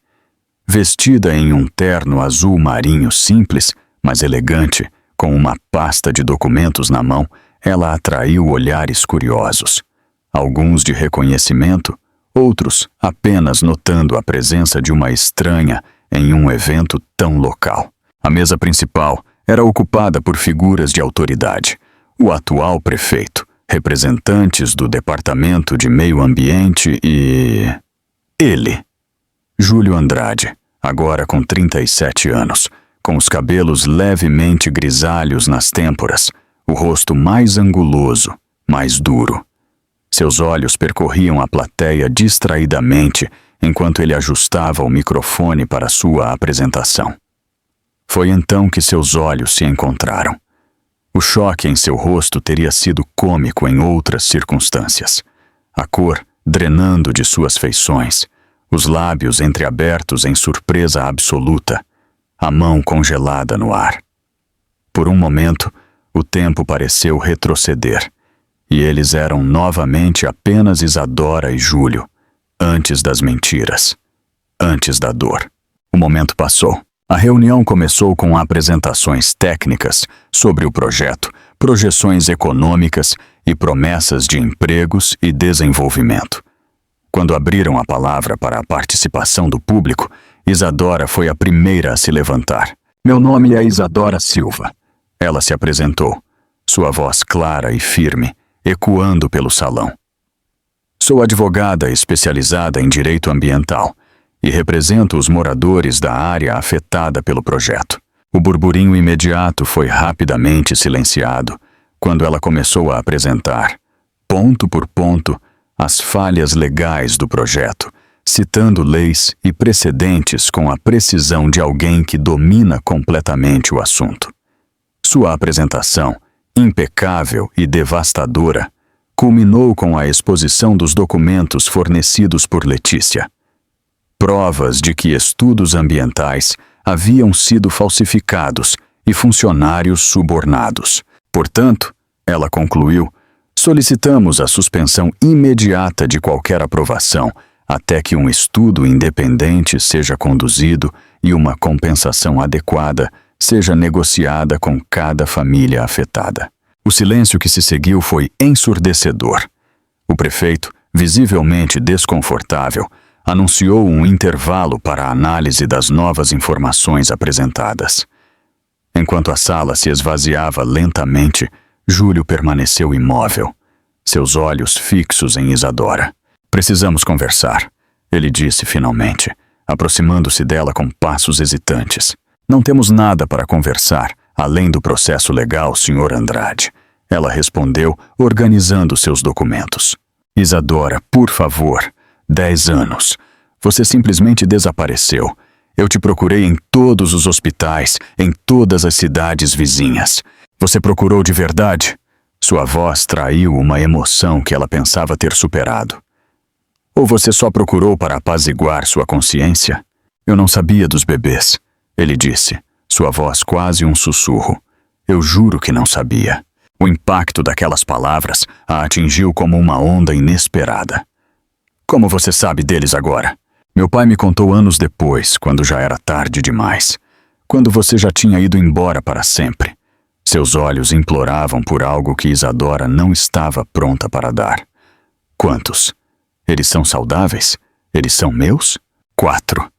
Vestida em um terno azul marinho simples, mas elegante, com uma pasta de documentos na mão, ela atraiu olhares curiosos. Alguns de reconhecimento, outros apenas notando a presença de uma estranha em um evento tão local. A mesa principal era ocupada por figuras de autoridade. O atual prefeito, representantes do Departamento de Meio Ambiente e... ele, Júlio Andrade, agora com 37 anos, com os cabelos levemente grisalhos nas têmporas, o rosto mais anguloso, mais duro. Seus olhos percorriam a plateia distraidamente enquanto ele ajustava o microfone para sua apresentação. Foi então que seus olhos se encontraram. O choque em seu rosto teria sido cômico em outras circunstâncias. A cor drenando de suas feições, os lábios entreabertos em surpresa absoluta, a mão congelada no ar. Por um momento, o tempo pareceu retroceder, e eles eram novamente apenas Isadora e Júlio, antes das mentiras, antes da dor. O momento passou. A reunião começou com apresentações técnicas sobre o projeto, projeções econômicas e promessas de empregos e desenvolvimento. Quando abriram a palavra para a participação do público, Isadora foi a primeira a se levantar. Meu nome é Isadora Silva. Ela se apresentou, sua voz clara e firme, ecoando pelo salão. Sou advogada especializada em direito ambiental e represento os moradores da área afetada pelo projeto. O burburinho imediato foi rapidamente silenciado quando ela começou a apresentar, ponto por ponto, as falhas legais do projeto, citando leis e precedentes com a precisão de alguém que domina completamente o assunto. Sua apresentação, impecável e devastadora, culminou com a exposição dos documentos fornecidos por Letícia. Provas de que estudos ambientais haviam sido falsificados e funcionários subornados. Portanto, ela concluiu, solicitamos a suspensão imediata de qualquer aprovação até que um estudo independente seja conduzido e uma compensação adequada seja negociada com cada família afetada. O silêncio que se seguiu foi ensurdecedor. O prefeito, visivelmente desconfortável, anunciou um intervalo para a análise das novas informações apresentadas. Enquanto a sala se esvaziava lentamente, Júlio permaneceu imóvel, seus olhos fixos em Isadora. Precisamos conversar, ele disse finalmente, aproximando-se dela com passos hesitantes. Não temos nada para conversar, além do processo legal, Sr. Andrade. Ela respondeu, organizando seus documentos. Isadora, por favor, 10 anos. Você simplesmente desapareceu. Eu te procurei em todos os hospitais, em todas as cidades vizinhas. Você procurou de verdade? Sua voz traiu uma emoção que ela pensava ter superado. Ou você só procurou para apaziguar sua consciência? Eu não sabia dos bebês, ele disse, sua voz quase um sussurro. Eu juro que não sabia. O impacto daquelas palavras a atingiu como uma onda inesperada. Como você sabe deles agora? Meu pai me contou anos depois, quando já era tarde demais. Quando você já tinha ido embora para sempre. Seus olhos imploravam por algo que Isadora não estava pronta para dar. Quantos? Eles são saudáveis? Eles são meus? 4.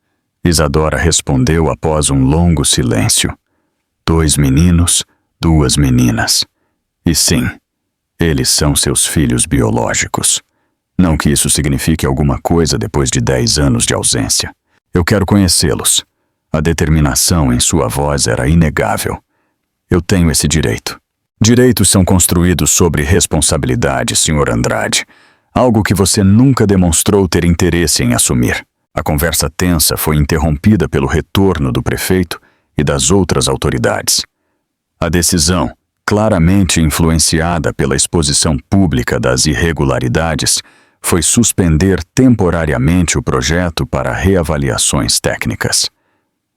Isadora respondeu após um longo silêncio. 2 meninos, 2 meninas. E sim, eles são seus filhos biológicos. Não que isso signifique alguma coisa depois de 10 anos de ausência. Eu quero conhecê-los. A determinação em sua voz era inegável. Eu tenho esse direito. Direitos são construídos sobre responsabilidade, Sr. Andrade. Algo que você nunca demonstrou ter interesse em assumir. A conversa tensa foi interrompida pelo retorno do prefeito e das outras autoridades. A decisão, claramente influenciada pela exposição pública das irregularidades, foi suspender temporariamente o projeto para reavaliações técnicas.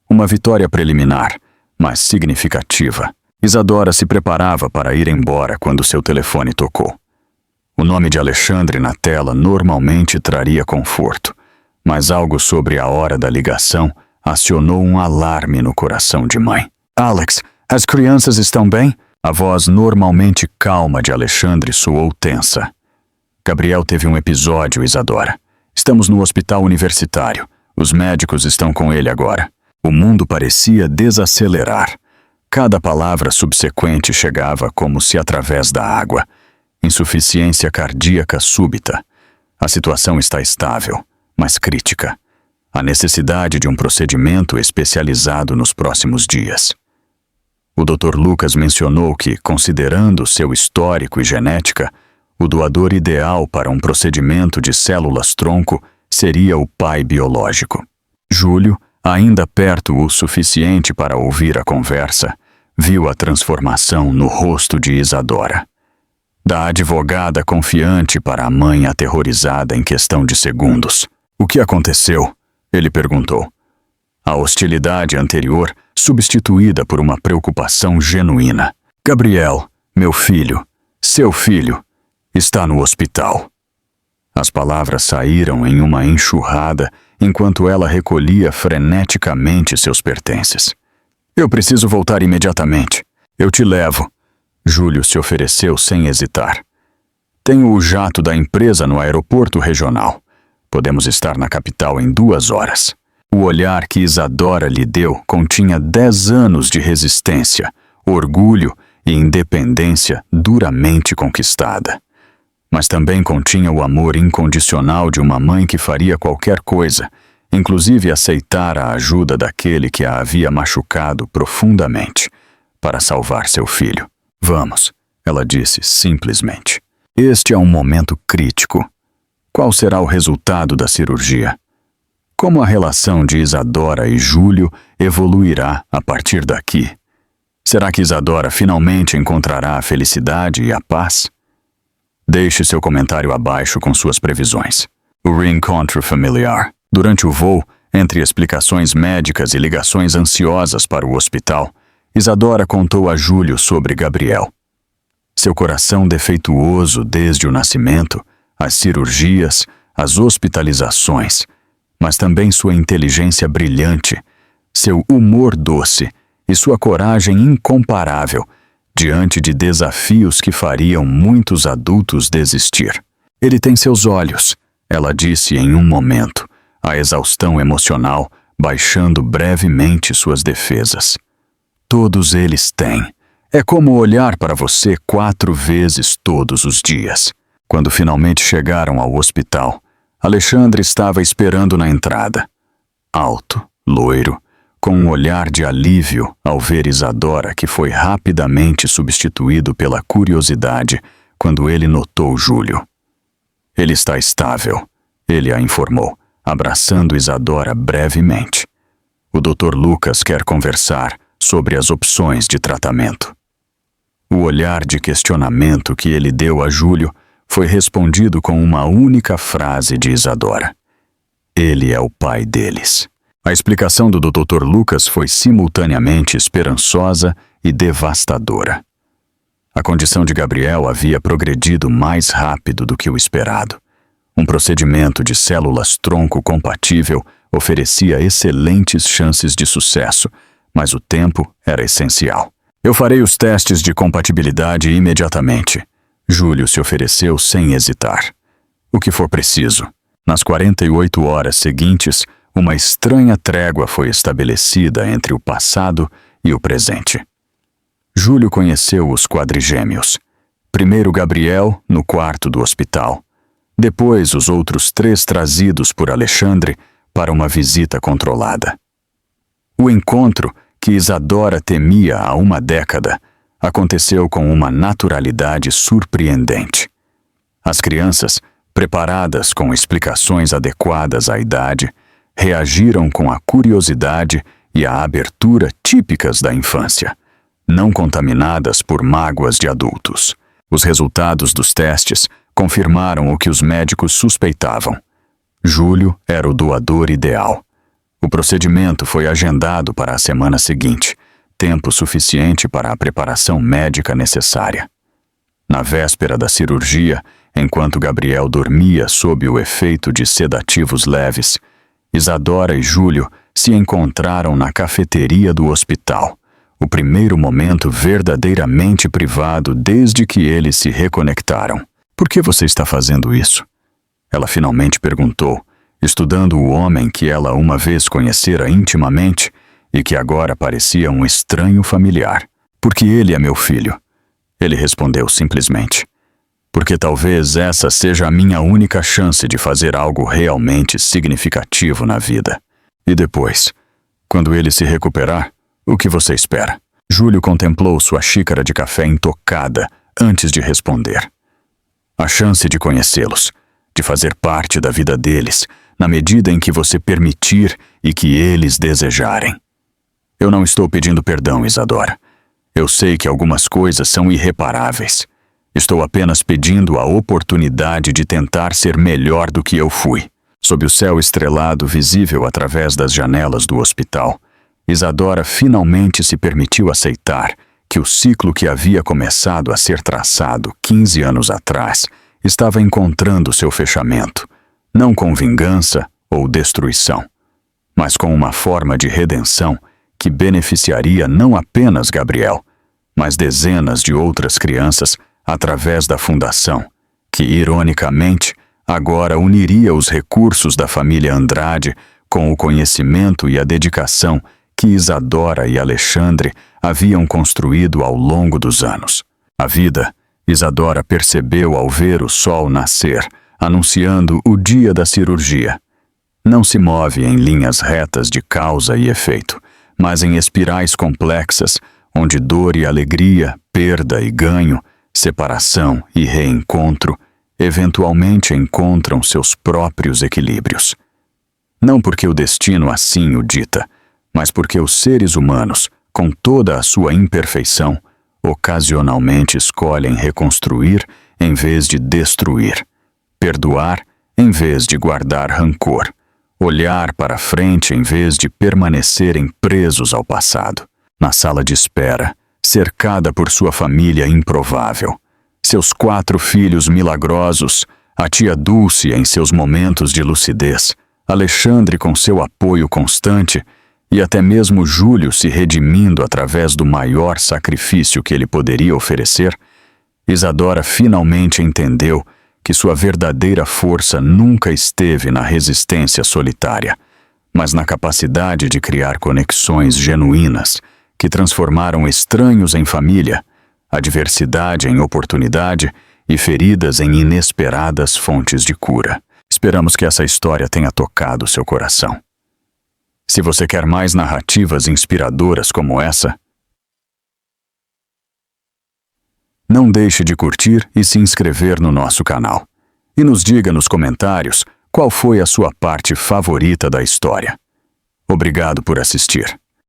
Uma vitória preliminar, mas significativa. Isadora se preparava para ir embora quando seu telefone tocou. O nome de Alexandre na tela normalmente traria conforto, mas algo sobre a hora da ligação acionou um alarme no coração de mãe. Alex, as crianças estão bem? A voz normalmente calma de Alexandre soou tensa. Gabriel teve um episódio, Isadora. Estamos no hospital universitário. Os médicos estão com ele agora. O mundo parecia desacelerar. Cada palavra subsequente chegava como se através da água. Insuficiência cardíaca súbita. A situação está estável, mas crítica. A necessidade de um procedimento especializado nos próximos dias. O Dr. Lucas mencionou que, considerando seu histórico e genética, o doador ideal para um procedimento de células-tronco seria o pai biológico. Júlio, ainda perto o suficiente para ouvir a conversa, viu a transformação no rosto de Isadora. Da advogada confiante para a mãe aterrorizada em questão de segundos. O que aconteceu? Ele perguntou. A hostilidade anterior substituída por uma preocupação genuína. Gabriel, meu filho, seu filho, está no hospital. As palavras saíram em uma enxurrada enquanto ela recolhia freneticamente seus pertences. Eu preciso voltar imediatamente. Eu te levo. Júlio se ofereceu sem hesitar. Tenho o jato da empresa no aeroporto regional. Podemos estar na capital em 2 horas. O olhar que Isadora lhe deu continha 10 anos de resistência, orgulho e independência duramente conquistada. Mas também continha o amor incondicional de uma mãe que faria qualquer coisa, inclusive aceitar a ajuda daquele que a havia machucado profundamente, para salvar seu filho. Vamos, ela disse simplesmente. Este é um momento crítico. Qual será o resultado da cirurgia? Como a relação de Isadora e Júlio evoluirá a partir daqui? Será que Isadora finalmente encontrará a felicidade e a paz? Deixe seu comentário abaixo com suas previsões. O reencontro familiar. Durante o voo, entre explicações médicas e ligações ansiosas para o hospital, Isadora contou a Júlio sobre Gabriel. Seu coração defeituoso desde o nascimento, as cirurgias, as hospitalizações, mas também sua inteligência brilhante, seu humor doce e sua coragem incomparável diante de desafios que fariam muitos adultos desistir. Ele tem seus olhos, ela disse em um momento, a exaustão emocional baixando brevemente suas defesas. Todos eles têm, É como olhar para você 4 vezes todos os dias. Quando finalmente chegaram ao hospital, Alexandre estava esperando na entrada. Alto, loiro, com um olhar de alívio ao ver Isadora, que foi rapidamente substituído pela curiosidade quando ele notou Júlio. Ele está estável, ele a informou, abraçando Isadora brevemente. O Dr. Lucas quer conversar sobre as opções de tratamento. O olhar de questionamento que ele deu a Júlio foi respondido com uma única frase de Isadora. Ele é o pai deles. A explicação do Dr. Lucas foi simultaneamente esperançosa e devastadora. A condição de Gabriel havia progredido mais rápido do que o esperado. Um procedimento de células-tronco compatível oferecia excelentes chances de sucesso, mas o tempo era essencial. Eu farei os testes de compatibilidade imediatamente. Júlio se ofereceu sem hesitar. O que for preciso. Nas 48 horas seguintes, uma estranha trégua foi estabelecida entre o passado e o presente. Júlio conheceu os quadrigêmeos. Primeiro Gabriel, no quarto do hospital. Depois os outros 3 trazidos por Alexandre para uma visita controlada. O encontro, que Isadora temia há uma década, aconteceu com uma naturalidade surpreendente. As crianças, preparadas com explicações adequadas à idade, reagiram com a curiosidade e a abertura típicas da infância, não contaminadas por mágoas de adultos. Os resultados dos testes confirmaram o que os médicos suspeitavam. Júlio era o doador ideal. O procedimento foi agendado para a semana seguinte, tempo suficiente para a preparação médica necessária. Na véspera da cirurgia, enquanto Gabriel dormia sob o efeito de sedativos leves, Isadora e Júlio se encontraram na cafeteria do hospital, o primeiro momento verdadeiramente privado desde que eles se reconectaram. Por que você está fazendo isso? Ela finalmente perguntou, estudando o homem que ela uma vez conhecera intimamente e que agora parecia um estranho familiar. Porque ele é meu filho. Ele respondeu simplesmente. Porque talvez essa seja a minha única chance de fazer algo realmente significativo na vida. E depois, quando ele se recuperar, o que você espera? Júlio contemplou sua xícara de café intocada antes de responder. A chance de conhecê-los, de fazer parte da vida deles, na medida em que você permitir e que eles desejarem. Eu não estou pedindo perdão, Isadora. Eu sei que algumas coisas são irreparáveis. Estou apenas pedindo a oportunidade de tentar ser melhor do que eu fui. Sob o céu estrelado visível através das janelas do hospital, Isadora finalmente se permitiu aceitar que o ciclo que havia começado a ser traçado 15 anos atrás estava encontrando seu fechamento, não com vingança ou destruição, mas com uma forma de redenção que beneficiaria não apenas Gabriel, mas dezenas de outras crianças através da fundação, que, ironicamente, agora uniria os recursos da família Andrade com o conhecimento e a dedicação que Isadora e Alexandre haviam construído ao longo dos anos. A vida, Isadora percebeu ao ver o sol nascer, anunciando o dia da cirurgia. Não se move em linhas retas de causa e efeito, mas em espirais complexas, onde dor e alegria, perda e ganho, separação e reencontro, eventualmente encontram seus próprios equilíbrios. Não porque o destino assim o dita, mas porque os seres humanos, com toda a sua imperfeição, ocasionalmente escolhem reconstruir em vez de destruir, perdoar em vez de guardar rancor, olhar para frente em vez de permanecerem presos ao passado. Na sala de espera, cercada por sua família improvável, seus 4 filhos milagrosos, a tia Dulce em seus momentos de lucidez, Alexandre com seu apoio constante e até mesmo Júlio se redimindo através do maior sacrifício que ele poderia oferecer, Isadora finalmente entendeu que sua verdadeira força nunca esteve na resistência solitária, mas na capacidade de criar conexões genuínas que transformaram estranhos em família, adversidade em oportunidade e feridas em inesperadas fontes de cura. Esperamos que essa história tenha tocado seu coração. Se você quer mais narrativas inspiradoras como essa, não deixe de curtir e se inscrever no nosso canal. E nos diga nos comentários qual foi a sua parte favorita da história. Obrigado por assistir.